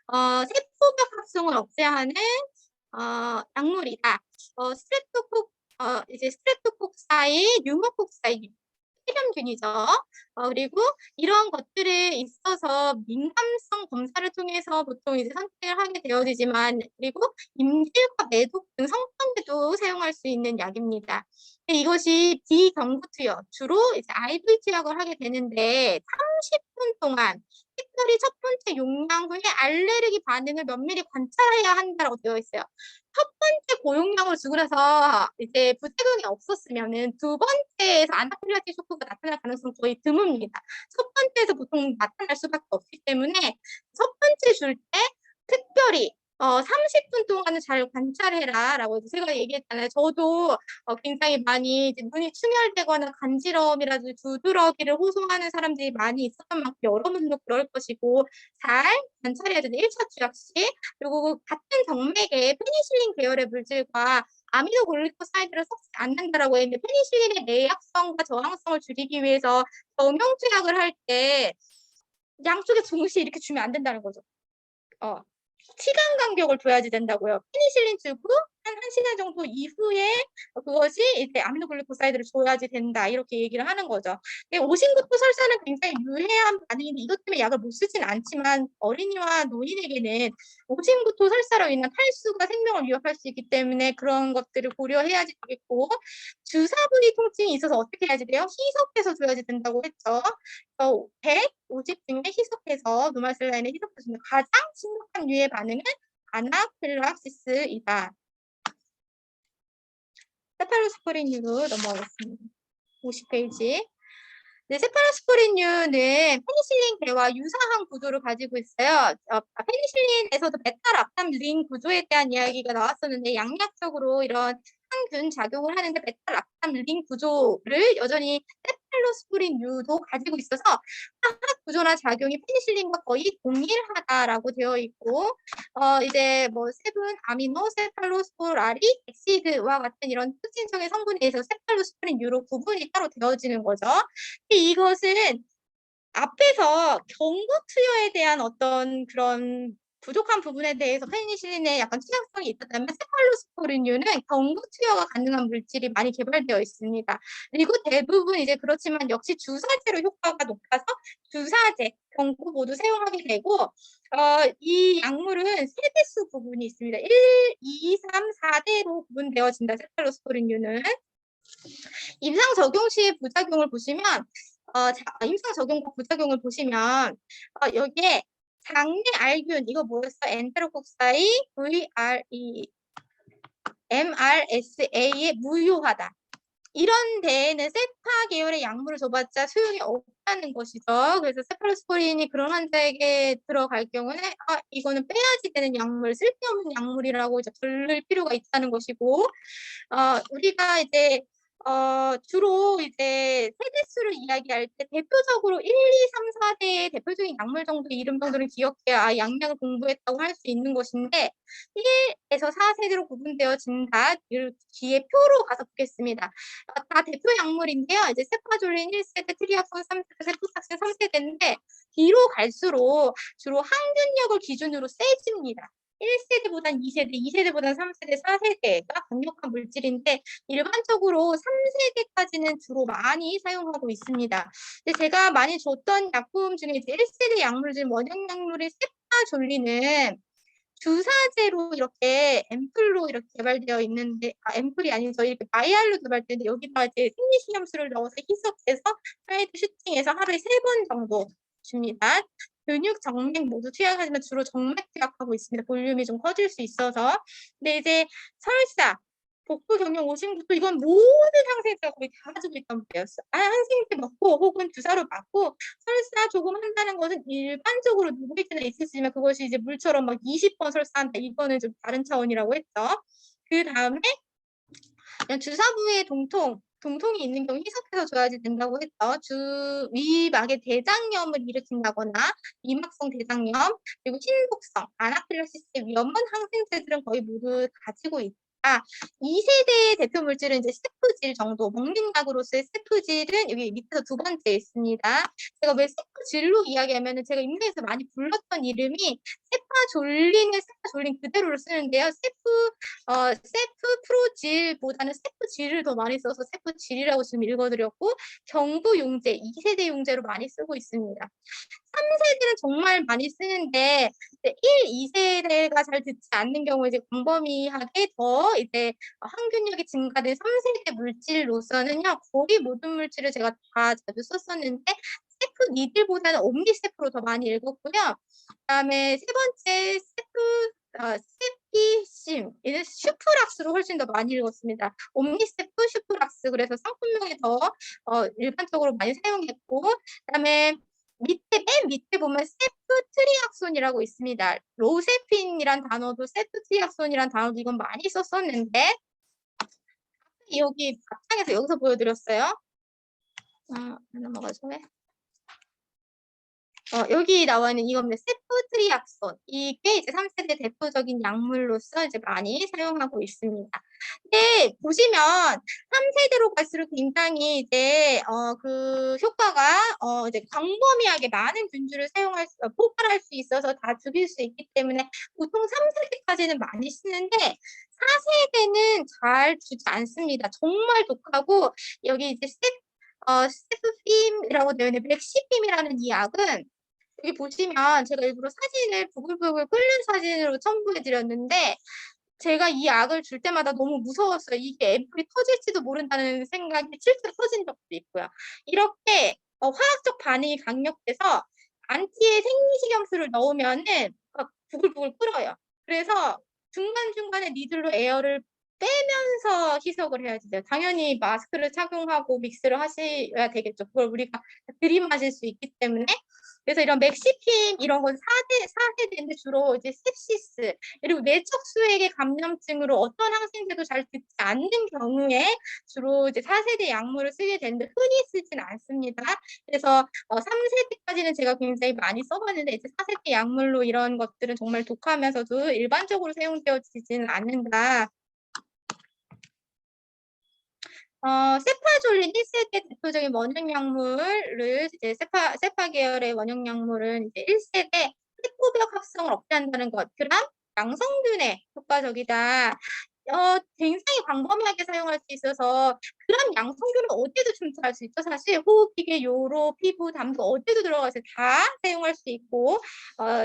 세포벽 합성을 억제하는 약물이다. 이제 스트랩토콕사이, 뉴모콕사이 폐렴균이죠. 그리고 이런 것들에 있어서 민감성 검사를 통해서 보통 이제 선택을 하게 되어지지만 그리고 임질과 매독 등 성병에도 사용할 수 있는 약입니다. 이것이 비경구 투여, 주로 이제 IV 투약을 하게 되는데 30분 동안 특별히 첫 번째 용량 후에 알레르기 반응을 면밀히 관찰해야 한다고 되어 있어요. 첫 번째 고용량을 주고 나서 이제 부작용이 없었으면은 두 번째에서 아나필락시 쇼크가 나타날 가능성은 거의 드뭅니다. 첫 번째에서 보통 나타날 수밖에 없기 때문에 첫 번째 줄 때 특별히 30분 동안은 잘 관찰해라 라고 제가 얘기했잖아요. 저도 굉장히 많이 이제 눈이 충혈되거나 간지러움이라든지 두드러기를 호소하는 사람들이 많이 있었던 만큼 여러분도 그럴 것이고 잘 관찰해야 되는 1차 주약 시 그리고 같은 정맥에 페니실린 계열의 물질과 아미노글리코사이드를 섞지 않는다라고 했는데 페니실린의 내약성과 저항성을 줄이기 위해서 정형 투약을 할 때 양쪽에 동시에 이렇게 주면 안 된다는 거죠. 시간 간격을 둬야지 된다고요. 페니실린 주고 한 1시간 정도 이후에 그것이 이제 아미노글리코사이드를 줘야지 된다. 이렇게 얘기를 하는 거죠. 오신구토 설사는 굉장히 유해한 반응인데 이것 때문에 약을 못 쓰진 않지만 어린이와 노인에게는 오신구토 설사로 인한 탈수가 생명을 위협할 수 있기 때문에 그런 것들을 고려해야지 되겠고 주사 부위 통증이 있어서 어떻게 해야지 돼요? 희석해서 줘야지 된다고 했죠. 150 중에 희석해서 노말셀라인에 희석해주는 가장 심각한 유해 반응은 아나필락시스이다. 세팔로스포린유로 넘어가겠습니다. 50페이지. 네, 세팔로스포린유는 페니실린계와 유사한 구조를 가지고 있어요. 페니실린에서도 베타락탐 링 구조에 대한 이야기가 나왔었는데 양력적으로 이런 항균 작용을 하는데 베타락탐 링 구조를 여전히 세팔로스포린유도 가지고 있어서 화학 구조나 작용이 페니실린과 거의 동일하다라고 되어 있고 이제 뭐 세분 아미노 세팔로스포라릭 엑시드와 같은 이런 특징적인 성분에 의해서 세팔로스포린유로 구분이 따로 되어지는 거죠. 이것은 앞에서 경구 투여에 대한 어떤 그런 부족한 부분에 대해서 페니실린에 약간 취약성이 있었다면 세팔로스포린유는 경구 투여가 가능한 물질이 많이 개발되어 있습니다. 그리고 대부분 이제 그렇지만 역시 주사제로 효과가 높아서 주사제, 경구 모두 사용하게 되고 이 약물은 세대수 부분이 있습니다. 1, 2, 3, 4대로 구분되어진다. 세팔로스포린유는 임상 적용 시의 부작용을 보시면 임상 적용과 부작용을 보시면 여기에 장내 알균 이거 뭐였어? 엔테로콕사이 VRE MRSA에 무효하다. 이런 데에는 세파 계열의 약물을 줘봤자 소용이 없다는 것이죠. 그래서 세팔로스포린이 그런 환자에게 들어갈 경우에 이거는 빼야지 되는 약물, 쓸데없는 약물이라고 이제 돌릴 필요가 있다는 것이고 우리가 이제 주로 이제 세대수를 이야기할 때 대표적으로 1, 2, 3, 4대의 대표적인 약물 정도 이름 정도는 기억해야 약량을 공부했다고 할 수 있는 것인데 1에서 4세대로 구분되어진다. 뒤에 표로 가서 보겠습니다. 다 대표 약물인데요. 이제 세파졸린 1세대, 트리아폰 3세대, 세포탁신 3세대인데 뒤로 갈수록 주로 항균력을 기준으로 세집니다. 1세대보단 2세대, 2세대보단 3세대, 4세대가 강력한 물질인데 일반적으로 3세대까지는 주로 많이 사용하고 있습니다. 근데 제가 많이 줬던 약품 중에 이제 1세대 약물 중 원형 약물의 세파졸린은 주사제로 이렇게 앰플로 이렇게 개발되어 있는데, 앰플이 아니죠. 이렇게 바이알로 개발되는데 여기다가 이제 생리식염수를 넣어서 희석해서 사이드 슈팅해서 하루에 3번 정도 줍니다. 근육, 정맥 모두 투약하지만 주로 정맥 투약하고 있습니다. 볼륨이 좀 커질 수 있어서. 근데 이제 설사, 복부 경련 오심부터 이건 모든 항생제가 거의 다 가지고 있던 거예요. 항생제 먹고 혹은 주사로 맞고 설사 조금 한다는 것은 일반적으로 누구에게나 있으시지만 그것이 이제 물처럼 막 20번 설사한다. 이거는 좀 다른 차원이라고 했죠. 그 다음에 그냥 주사 부위에 동통이 있는 경우 희석해서 줘야지 된다고 했죠. 위막에 대장염을 일으킨다거나 위막성 대장염, 그리고 신독성, 아나필락시스의 위험은 항생제들은 거의 모두 가지고 있다. 2세대의 대표 물질은 이제 세프질 정도, 먹는 약으로서의 세프질은 여기 밑에서 2번째 있습니다. 제가 왜 세프질로 이야기하면은 제가 임상에서 많이 불렀던 이름이 세파졸린을 세파졸린 그대로를 쓰는데요. 세프프로질보다는 세프질을 더 많이 써서 세프질이라고 지금 읽어드렸고 경부용제, 2세대 용제로 많이 쓰고 있습니다. 3세대는 정말 많이 쓰는데 1, 2세대가 잘 듣지 않는 경우 이제 광범위하게 더 이제 항균력이 증가된 3세대 물질로서는요 거의 모든 물질을 제가 다 자주 썼었는데 세프 니들보다는 옴니세프로 더 많이 읽었고요. 그다음에 세 번째 세피심 얘는 슈프락스로 훨씬 더 많이 읽었습니다. 옴니세프 슈프락스 그래서 상품명에 더 일반적으로 많이 사용했고 그다음에 맨 밑에 보면 세프트리악손이라고 있습니다. 로세핀이란 단어도 세프트리악손이란 단어도 이건 많이 썼었는데 여기 바탕에서 여기서 보여드렸어요. 넘어가죠. 여기 나와 있는 이겁니다. 세프트리악손. 이게 이제 3세대 대표적인 약물로서 이제 많이 사용하고 있습니다. 근데 보시면 3세대로 갈수록 굉장히 이제 그 효과가 이제 광범위하게 많은 균주를 포괄할 수 있어서 다 죽일 수 있기 때문에 보통 3세대까지는 많이 쓰는데 4세대는 잘 주지 않습니다. 정말 독하고 여기 이제 세프핌이라고 되어 있는 맥시핌이라는 이 약은 여기 보시면 제가 일부러 사진을 부글부글 끓는 사진으로 첨부해 드렸는데 제가 이 약을 줄 때마다 너무 무서웠어요. 이게 앰플이 터질지도 모른다는 생각이 실제로 터진 적도 있고요. 이렇게 화학적 반응이 강력해서 안티에 생리식염수를 넣으면은 부글부글 끓어요. 그래서 중간중간에 니들로 에어를 빼면서 희석을 해야지 돼요. 당연히 마스크를 착용하고 믹스를 하셔야 되겠죠. 그걸 우리가 들이마실 수 있기 때문에. 그래서 이런 맥시핌 이런 건 4세대인데 주로 이제 sepsis 그리고 뇌척수액의 감염증으로 어떤 항생제도 잘 듣지 않는 경우에 주로 이제 4세대 약물을 쓰게 되는데 흔히 쓰진 않습니다. 그래서 3세대까지는 제가 굉장히 많이 써봤는데 이제 4세대 약물로 이런 것들은 정말 독하면서도 일반적으로 사용되어지지는 않는다. 세파졸린 1세대 대표적인 원형약물을 이제 세파 계열의 원형약물은 이제 1세대 세포벽 합성을 억제한다는 것. 그다음 양성균에 효과적이다. 굉장히 광범위하게 사용할 수 있어서 그런 양성균은 어디에도 침투할 수 있죠. 사실 호흡기계, 요로, 피부, 담도 어디에도 들어가서 다 사용할 수 있고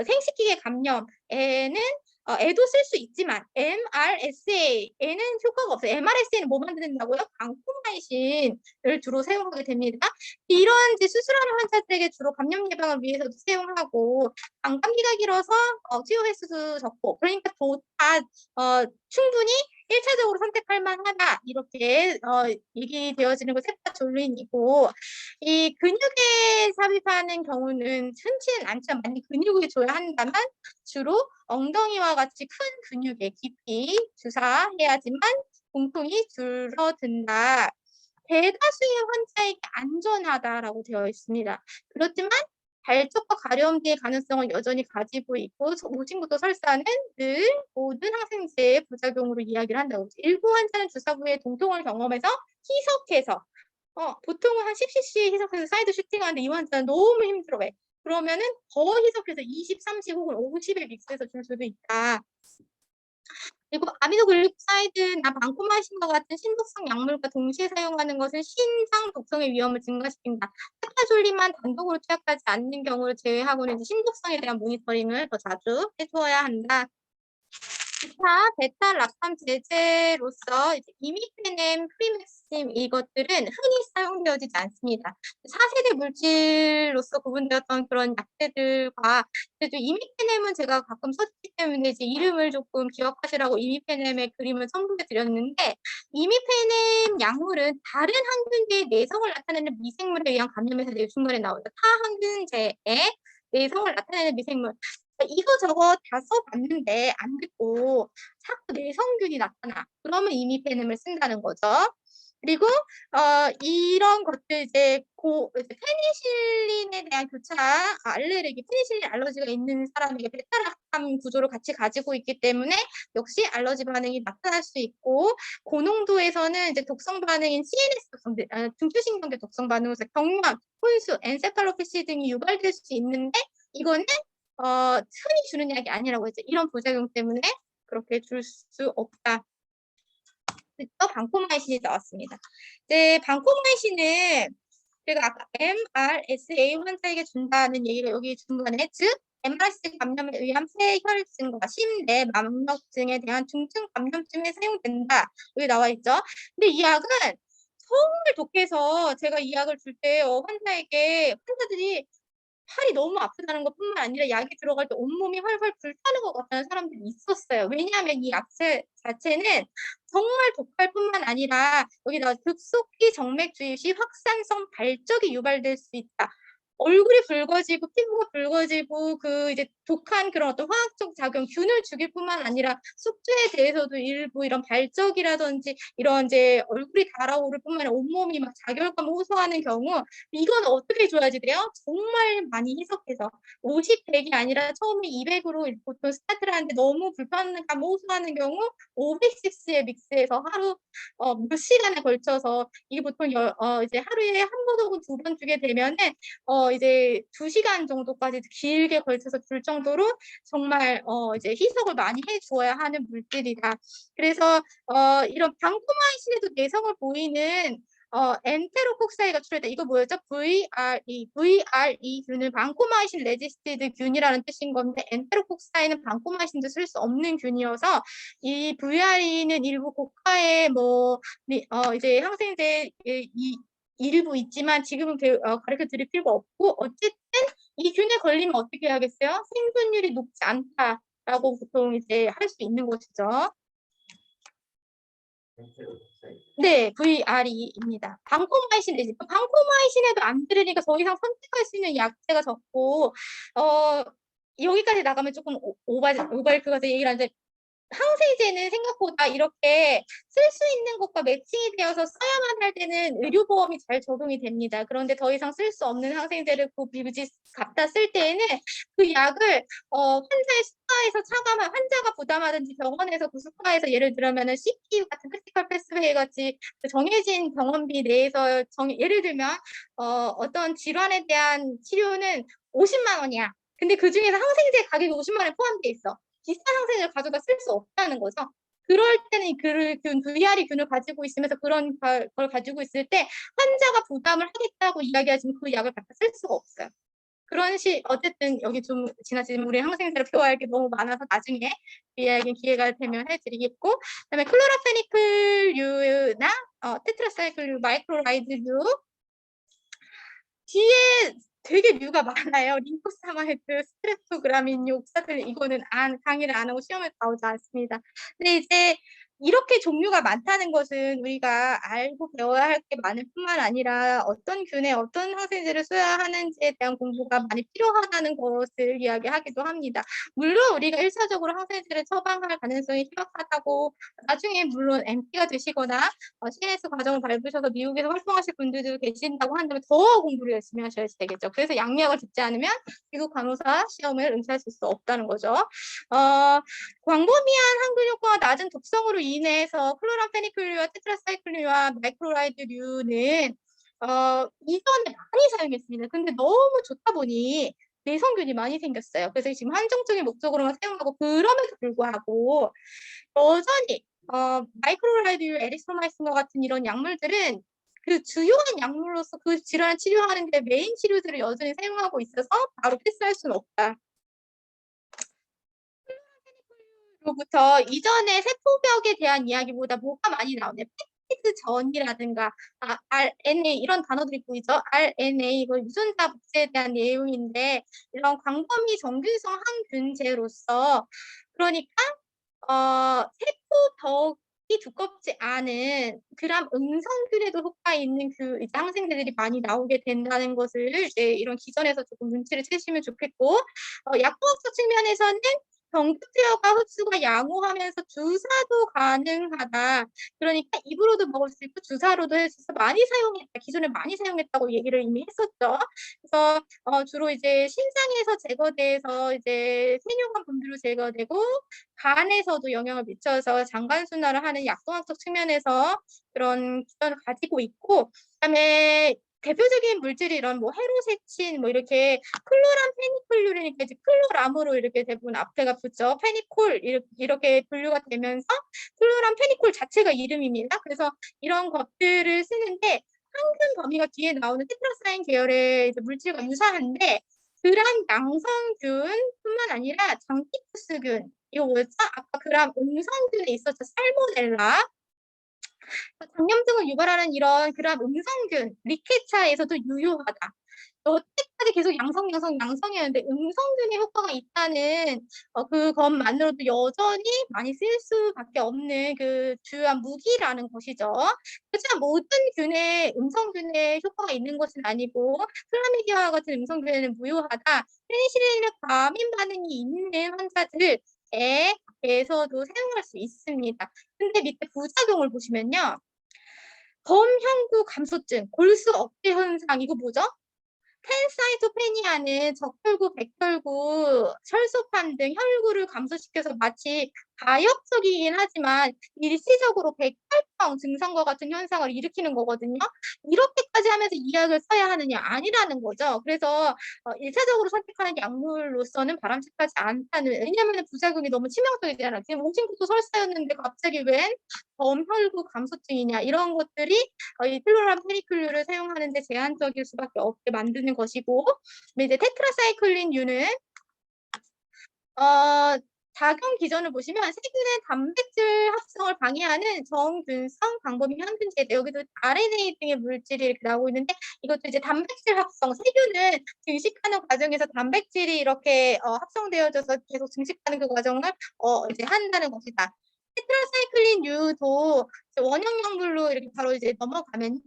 생식기계 감염에는 애도 쓸 수 있지만 MRSA에는 효과가 없어요. MRSA는 뭐 만든다고요? 방코마이신을 주로 사용하게 됩니다. 이런 이제 수술하는 환자들에게 주로 감염 예방을 위해서도 사용하고 감기가 길어서 치료 횟수도 적고 그러니까 충분히 1차적으로 선택할 만하다 이렇게 얘기되어지는 거 세파졸린이고 이 근육에 삽입하는 경우는 흔치는 않지만 만약 근육을 줘야 한다면 주로 엉덩이와 같이 큰 근육에 깊이 주사해야지만 공통이 줄어든다. 대다수의 환자에게 안전하다라고 되어 있습니다. 그렇지만 발적과 가려움의 가능성은 여전히 가지고 있고 오진구도 설사는 늘 모든 항생제의 부작용으로 이야기를 한다고. 일부 환자는 주사 후에 동통을 경험해서 희석해서 보통은 한 10cc 희석해서 사이드 슈팅하는데 이 환자는 너무 힘들어해. 그러면은 더 희석해서 20, 30 혹은 50에 믹스해서 줄 수도 있다. 그리고 아미노글리코사이드나 방코마신과 같은 신독성 약물과 동시에 사용하는 것은 신장 독성의 위험을 증가시킨다. 세파졸린만 단독으로 투약하지 않는 경우를 제외하고는 이제 신독성에 대한 모니터링을 더 자주 해주어야 한다. 기타 베타 락탐 제제로서 이제 이미페넴, 프리맥심 이것들은 흔히 사용되어지지 않습니다. 4세대 물질로서 구분되었던 그런 약재들과 그래도 이미페넴은 제가 가끔 썼기 때문에 이제 이름을 조금 기억하시라고 이미페넴의 그림을 첨부해 드렸는데 이미페넴 약물은 다른 항균제의 내성을 나타내는 미생물에 의한 감염에서 중간에 나오죠. 타 항균제의 내성을 나타내는 미생물. 이거저거 다 써봤는데 안 듣고 자꾸 내성균이 나타나. 그러면 이미 페넴을 쓴다는 거죠. 그리고 이런 것들 이제 페니실린에 대한 교차 알레르기, 페니실린 알러지가 있는 사람에게 베타락탐 구조를 같이 가지고 있기 때문에 역시 알러지 반응이 나타날 수 있고 고농도에서는 이제 독성 반응인 CNS 독성, 중추신경계 독성 반응으로서 경련, 혼수, 엔세팔로패시 등이 유발될 수 있는데 이거는 흔히 주는 약이 아니라고 했죠. 이런 부작용 때문에 그렇게 줄 수 없다. 또 방코마이신이 나왔습니다. 이제 방코마이신은 제가 아까 MRSA 환자에게 준다는 얘기가 여기 중간에 즉 MRSA 감염에 의한 폐혈증과 심내 망막증에 대한 중증 감염증에 사용된다. 여기 나와 있죠. 근데 이 약은 정말 독해서 제가 이 약을 줄 때 환자들이 팔이 너무 아프다는 것뿐만 아니라 약이 들어갈 때 온몸이 활활 불타는 것 같다는 사람들이 있었어요. 왜냐하면 이 약체 자체는 정말 독할 뿐만 아니라 여기다가 급속히 정맥 주입 시 확산성 발적이 유발될 수 있다. 얼굴이 붉어지고 피부가 붉어지고 그 이제 독한 그런 어떤 화학적 작용, 균을 죽일 뿐만 아니라 숙주에 대해서도 일부 이런 발적이라든지 이런 이제 얼굴이 달아오를 뿐만 아니라 온몸이 막 자결감 호소하는 경우 이건 어떻게 줘야지 돼요? 정말 많이 희석해서 50, 100이 아니라 처음에 200으로 보통 스타트를 하는데 너무 불편감 호소하는 경우 500cc에 믹스해서 하루 몇 시간에 걸쳐서 이게 보통 이제 하루에 한 번 혹은 두 번 주게 되면은 이제 2시간 정도까지 길게 걸쳐서 줄 정도로 정말 이제 희석을 많이 해주어야 하는 물질이다. 그래서 이런 방코마이신에도 내성을 보이는 엔테로콕사이가 출혈다. 이거 뭐였죠? VRE 균은 방코마이신 레지스티드 균이라는 뜻인 건데 엔테로콕사이는 방코마이신도 쓸 수 없는 균이어서 이 VRE는 일부 고가의 이제 항생제 일부 있지만 지금은 가르쳐 드릴 필요가 없고 어쨌든 이 균에 걸리면 어떻게 해야겠어요? 생존율이 높지 않다라고 보통 이제 할 수 있는 것이죠. 네, VRE입니다. 방코마이신 레진. 방코마이신에도 안 들으니까 더 이상 선택할 수 있는 약제가 적고 여기까지 나가면 조금 오바이크가 얘기를 하는데 항생제는 생각보다 이렇게 쓸 수 있는 것과 매칭이 되어서 써야만 할 때는 의료보험이 잘 적용이 됩니다. 그런데 더 이상 쓸 수 없는 항생제를 굳이 갖다 쓸 때에는 그 약을 환자의 수가에서 차감한 환자가 부담하든지 병원에서 그 수가에서 예를 들면은 CPU 같은 크리티컬 패스웨이 같이 그 정해진 병원비 내에서 예를 들면 어떤 질환에 대한 치료는 50만 원이야. 근데 그 중에서 항생제 가격이 50만 원에 포함돼 있어. 비싼 항생제를 가져다 쓸 수 없다는 거죠. 그럴 때는 VRE 균을 가지고 있으면서 그런 걸 가지고 있을 때 환자가 부담을 하겠다고 이야기하지만 그 약을 갖다 쓸 수가 없어요. 어쨌든 여기 좀 지나치면 우리 항생제를 표할 게 너무 많아서 나중에 이야기 기회가 되면 해드리겠고, 그다음에 클로라페니클류나 테트라사이클류, 마이크로라이드류 뒤에 되게 류가 많아요. 림포사마이드, 스트레프토그라민류, 옥사클린 이거는 강의를 안 하고 시험에 나오지 않습니다. 근데 이제 이렇게 종류가 많다는 것은 우리가 알고 배워야 할 게 많을 뿐만 아니라 어떤 균에 어떤 항생제를 써야 하는지에 대한 공부가 많이 필요하다는 것을 이야기하기도 합니다. 물론 우리가 1차적으로 항생제를 처방할 가능성이 희박하다고 나중에 물론 MP가 되시거나 CNS 과정을 밟으셔서 미국에서 활동하실 분들도 계신다고 한다면 더 공부를 열심히 하셔야 되겠죠. 그래서 양력을 듣지 않으면 미국 간호사 시험을 응시하실 수 없다는 거죠. 광범위한 항균 효과가 낮은 독성으로 인해서 클로람페니클류와 테트라사이클류와 마이크로라이드류는 이전에 많이 사용했습니다. 근데 너무 좋다 보니 내성균이 많이 생겼어요. 그래서 지금 한정적인 목적으로만 사용하고 그럼에도 불구하고 여전히 마이크로라이드류, 에리스로마이신과 같은 이런 약물들은 그 주요한 약물로서 그 질환을 치료하는 데 메인 치료제를 여전히 사용하고 있어서 바로 패스할 수는 없다. 로부터 이전에 세포벽에 대한 이야기보다 뭐가 많이 나오네. 펩티드 전이라든가 RNA 이런 단어들이 보이죠. RNA 이거 유전자 복제에 대한 내용인데 이런 광범위 정균성 항균제로서 그러니까 세포벽이 두껍지 않은 그람 음성균에도 효과 있는 그 이제 항생제들이 많이 나오게 된다는 것을 이제 이런 기전에서 조금 눈치를 채시면 좋겠고 약공학적 측면에서는 경구제어가 흡수가 양호하면서 주사도 가능하다. 그러니까 입으로도 먹을 수 있고 주사로도 해서 많이 사용했다. 기존에 많이 사용했다고 얘기를 이미 했었죠. 그래서 주로 이제 신장에서 제거돼서 이제 세뇨관 분비로 제거되고 간에서도 영향을 미쳐서 장관 순환을 하는 약성학적 측면에서 그런 기전을 가지고 있고, 그다음에 대표적인 물질이 이런 뭐 헤로세친 뭐 이렇게 클로람 페니클률이니까 이제 클로람으로 이렇게 대부분 앞에가 붙죠. 페니콜 이렇게 분류가 되면서 클로람 페니콜 자체가 이름입니다. 그래서 이런 것들을 쓰는데 항균 범위가 뒤에 나오는 테트라사인 계열의 이제 물질과 유사한데 그람 양성균뿐만 아니라 장티푸스균 이거 뭐였죠? 아까 그람 음성균에 있었죠. 살모넬라 장염증을 유발하는 이런 그런 음성균, 리케차에서도 유효하다. 여태까지 계속 양성이었는데 음성균의 효과가 있다는 그것만으로도 여전히 많이 쓸 수밖에 없는 그 주요한 무기라는 것이죠. 그렇지만 모든 균에 음성균에 효과가 있는 것은 아니고 클라미디아와 같은 음성균에는 무효하다. 페니실린에 과민 반응이 있는 환자들에서도 사용할 수 있습니다. 근데 밑에 부작용을 보시면요. 검형구 감소증, 골수 억제 현상, 이거 뭐죠? 팬사이토페니아는 적혈구, 백혈구, 혈소판 등 혈구를 감소시켜서 마치 가역적이긴 하지만 일시적으로 백혈병 증상과 같은 현상을 일으키는 거거든요. 이렇게까지 하면서 이 약을 써야 하느냐? 아니라는 거죠. 그래서 1차적으로 선택하는 약물로서는 바람직하지 않다는, 왜냐하면 부작용이 너무 치명적이잖아요. 지금 옹심부터 설사였는데 갑자기 웬 범혈구 감소증이냐? 이런 것들이 이 플로람 페니클류를 사용하는데 제한적일 수밖에 없게 만드는 것이고, 이제 테트라사이클린유는 작용 기전을 보시면 세균의 단백질 합성을 방해하는 정균성 방법이 항균제인데 여기도 RNA 등의 물질이 이렇게 나오고 있는데 이것도 이제 단백질 합성, 세균은 증식하는 과정에서 단백질이 이렇게 합성되어져서 계속 증식하는 그 과정을 이제 한다는 것이다. 테트라사이클린 유도 원형 약물로 이렇게 바로 이제 넘어가면요.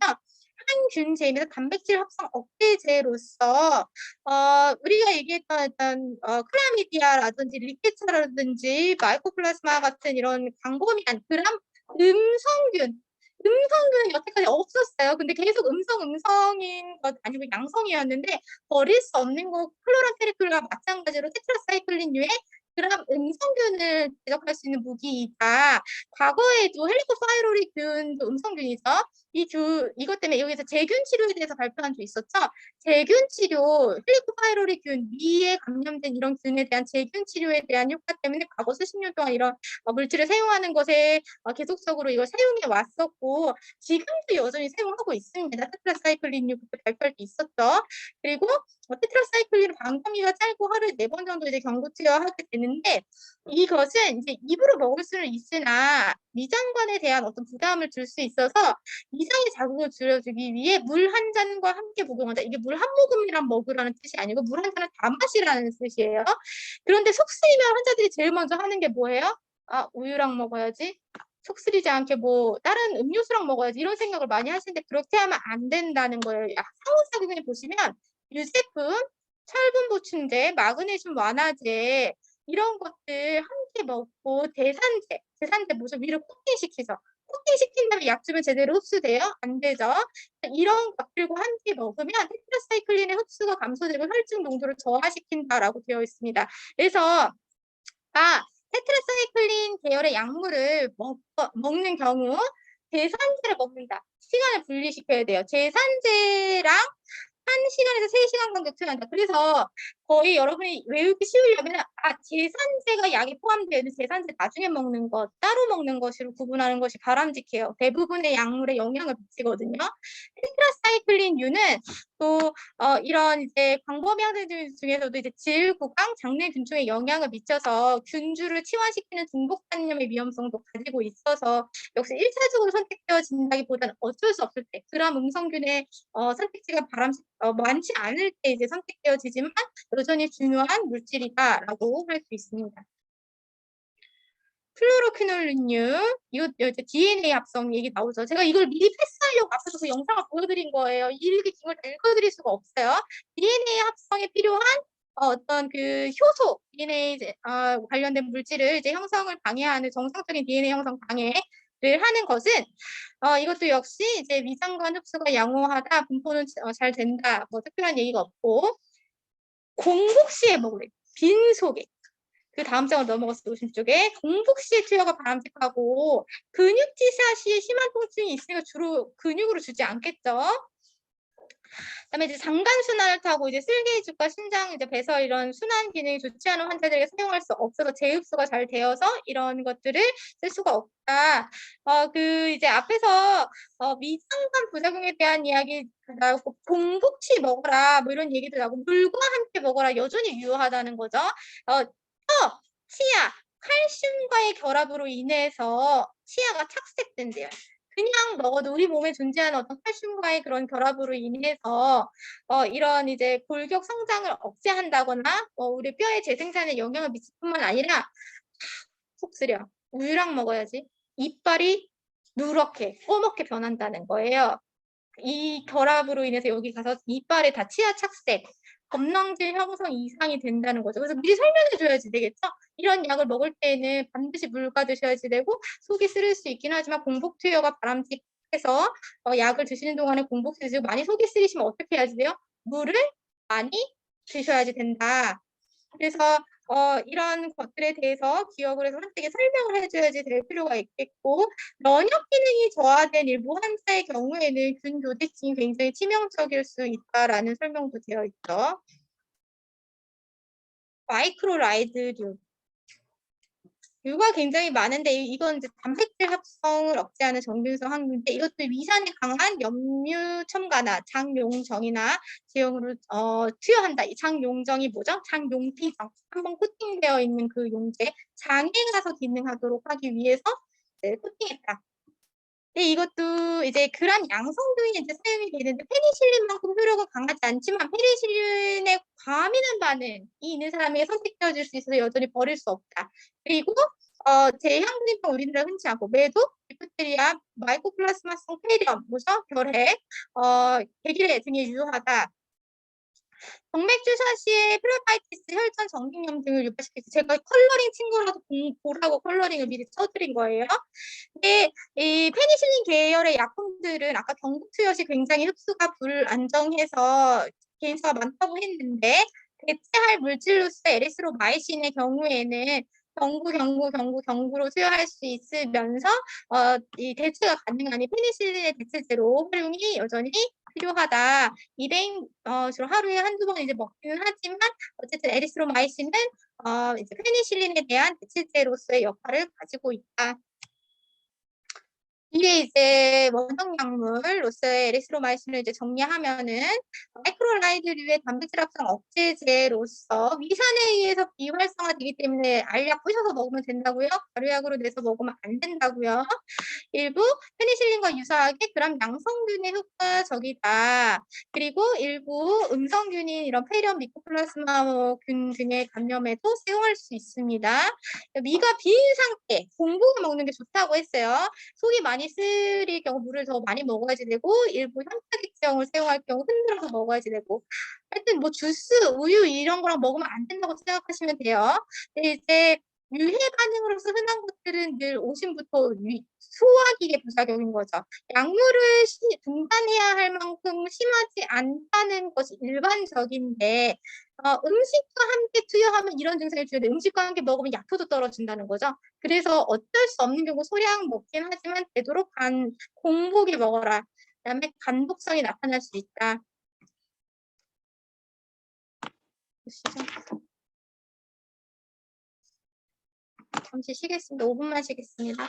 항균제이면서 단백질 합성 억제제로서 우리가 얘기했던 일단 클라미디아라든지 리케차라든지 마이코플라스마 같은 이런 광범위한 그람 음성균은 여태까지 없었어요. 근데 계속 음성인 것 아니고 양성이었는데 버릴 수 없는 거 클로람페니클과 마찬가지로 테트라사이클린유에 그럼 음성균을 제작할 수 있는 무기이다. 과거에도 헬리코파이로리균도 음성균이죠. 이것 때문에 여기서 제균 치료에 대해서 발표한 적 있었죠. 제균 치료, 헬리코파이로리균, 위에 감염된 이런 균에 대한 제균 치료에 대한 효과 때문에 과거 수십 년 동안 이런 물질을 사용하는 것에 계속적으로 이걸 사용해 왔었고 지금도 여전히 사용하고 있습니다. 테트라사이클린유 그때 발표할 때 있었죠. 그리고 테트라사이클린은 방광기가 짧고 하루에 4번 정도 이제 경구치료하게 되는데 이것은 이제 입으로 먹을 수는 있으나 위장관에 대한 어떤 부담을 줄 수 있어서 위장의 자극을 줄여주기 위해 물 한 잔과 함께 복용하자. 이게 물 한 모금이랑 먹으라는 뜻이 아니고 물 한 잔을 다 마시라는 뜻이에요. 그런데 속 쓰리면 환자들이 제일 먼저 하는 게 뭐예요? 아, 우유랑 먹어야지. 속 쓰리지 않게 뭐 다른 음료수랑 먹어야지 이런 생각을 많이 하시는데 그렇게 하면 안 된다는 거예요. 상호작용에 보시면 유제품, 철분 보충제, 마그네슘 완화제 이런 것들 함께 먹고 대산제 뭐죠? 위로 코팅시키죠. 코팅시킨 다음에 약 주면 제대로 흡수돼요? 안 되죠. 이런 것들과 함께 먹으면 테트라사이클린의 흡수가 감소되고 혈중 농도를 저하시킨다라고 되어 있습니다. 그래서 테트라사이클린 계열의 약물을 먹는 경우 대산제를 먹는다. 시간을 분리시켜야 돼요. 제산제랑 1시간에서 3시간 간격 투여한다. 그래서 거의 여러분이 외우기 쉬우려면 제산제가 약에 포함되어 있는 제산제 나중에 먹는 것, 따로 먹는 것으로 구분하는 것이 바람직해요. 대부분의 약물에 영향을 미치거든요. 테트라사이클린유는 또 이런 이제 광범위학들 중에서도 이제 질, 구강, 장내 균층에 영향을 미쳐서 균주를 치환시키는 중독간염의 위험성도 가지고 있어서 역시 1차적으로 선택되어진다기보다는 어쩔 수 없을 때 그람 음성균의 선택지가 많지 않을 때 이제 선택되어지지만 여전히 중요한 물질이다라고 할 수 있습니다. 플루로퀴놀린류, 이거 이제 DNA 합성 얘기 나오죠. 제가 이걸 미리 패스하려고 앞서서 그 영상을 보여드린 거예요. 이걸 다 읽어드릴 수가 없어요. DNA 합성에 필요한 어떤 그 효소, DNA 관련된 물질을 이제 형성을 방해하는 정상적인 DNA 형성 방해를 하는 것은 이것도 역시 이제 위장관 흡수가 양호하다, 분포는 잘 된다, 뭐 특별한 얘기가 없고 공복 시에 먹으래. 빈속에. 그 다음 장으로 넘어가서 오신 쪽에 공복 시에 투여가 바람직하고 근육지사 시에 심한 통증이 있으니까 주로 근육으로 주지 않겠죠. 그다음에 이제 장간 순환을 타고 이제 쓸개죽과 신장, 이제 배서 이런 순환 기능이 좋지 않은 환자들에게 사용할 수 없어서 재흡수가 잘 되어서 이런 것들을 쓸 수가 없다. 그 이제 앞에서 미장관 부작용에 대한 이야기 나오고 공복치 먹어라 뭐 이런 얘기도 나오고 물과 함께 먹어라 여전히 유효하다는 거죠. 치아, 칼슘과의 결합으로 인해서 치아가 착색된대요. 그냥 먹어도 우리 몸에 존재하는 어떤 칼슘과의 그런 결합으로 인해서 이런 이제 골격 성장을 억제한다거나 우리 뼈의 재생산에 영향을 미칠 뿐만 아니라 속 쓰려 우유랑 먹어야지 이빨이 누렇게 꼬맣게 변한다는 거예요. 이 결합으로 인해서 여기 가서 이빨에 다 치아 착색, 검낭질 형성 이상이 된다는 거죠. 그래서 미리 설명해 줘야지 되겠죠? 이런 약을 먹을 때에는 반드시 물과 드셔야지 되고 속이 쓰릴 수 있긴 하지만 공복 투여가 바람직해서 약을 드시는 동안에 공복 드시고 많이 속이 쓰리시면 어떻게 해야지 돼요? 물을 많이 드셔야지 된다. 그래서 이런 것들에 대해서 기억을 해서 환자에게 설명을 해줘야지 될 필요가 있겠고 면역 기능이 저하된 일부 환자의 경우에는 균 교대증이 굉장히 치명적일 수 있다라는 설명도 되어 있죠. 마이크로라이드류 류가 굉장히 많은데 이건 이제 단백질 합성을 억제하는 정균성 항류인데 이것도 위산이 강한 염류 첨가나 장용정이나 제형으로 투여한다. 이 장용정이 뭐죠? 장용피정. 한번 코팅되어 있는 그 용제 장에 가서 기능하도록 하기 위해서 코팅했다. 근데 이것도 이제 그런 양성균이 이제 사용이 되는데 페니실린만큼 효력은 강하지 않지만 페니실린에 과민한 반응이 있는 사람에게 선택되어질 수 있어서 여전히 버릴 수 없다. 그리고 제향분인병 우리나라 흔치 않고 매도, 디프테리아, 마이코플라스마성 폐렴, 뭐죠? 결핵, 백일해 등에 유효하다. 동맥 주사 시에 플레바이티스, 혈전 정기염 등을 유발시키고 제가 컬러링 친구라도 보라고 컬러링을 미리 쳐드린 거예요. 근데 이 페니실린 계열의 약품들은 아까 경북투여시 굉장히 흡수가 불안정해서 개인수가 많다고 했는데 대체할 물질로서 에리스로마이신의 경우에는 경구로 투여할 수 있으면서 이 대체가 가능한 이 페니실린의 대체제로 활용이 여전히 필요하다. 200 주로 하루에 한두 번 이제 먹기는 하지만 어쨌든 에리스로마이신은 이제 페니실린에 대한 대체제로서의 역할을 가지고 있다. 이게 이제 원성 약물로서의 에리스로마이신을 이제 정리하면은 마이크로라이드류의 단백질 합성 억제제로서 위산에 의해서 비활성화되기 때문에 알약 부셔서 먹으면 된다고요? 발효약으로 내서 먹으면 안 된다고요? 일부 페니실린과 유사하게 그람 양성균의 효과적이다. 그리고 일부 음성균인 이런 폐렴, 미코플라스마균 등의 감염에도 사용할 수 있습니다. 위가 빈 상태, 공복을 먹는 게 좋다고 했어요. 속이 많이 쓰릴 경우 물을 더 많이 먹어야지 되고 일부 현타기증을 사용할 경우 흔들어서 먹어야지 되고 하여튼 뭐 주스, 우유 이런 거랑 먹으면 안 된다고 생각하시면 돼요. 근데 이제 유해 반응으로서 흔한 것들은 늘 오심부터 소화기계 부작용인 거죠. 약물을 중단해야 할 만큼 심하지 않다는 것이 일반적인데 음식과 함께 투여하면 이런 증상이 주는데 음식과 함께 먹으면 약효도 떨어진다는 거죠. 그래서 어쩔 수 없는 경우 소량 먹긴 하지만 되도록 공복에 먹어라. 그다음에 간독성이 나타날 수 있다. 보시죠. 잠시 쉬겠습니다. 5분만 쉬겠습니다.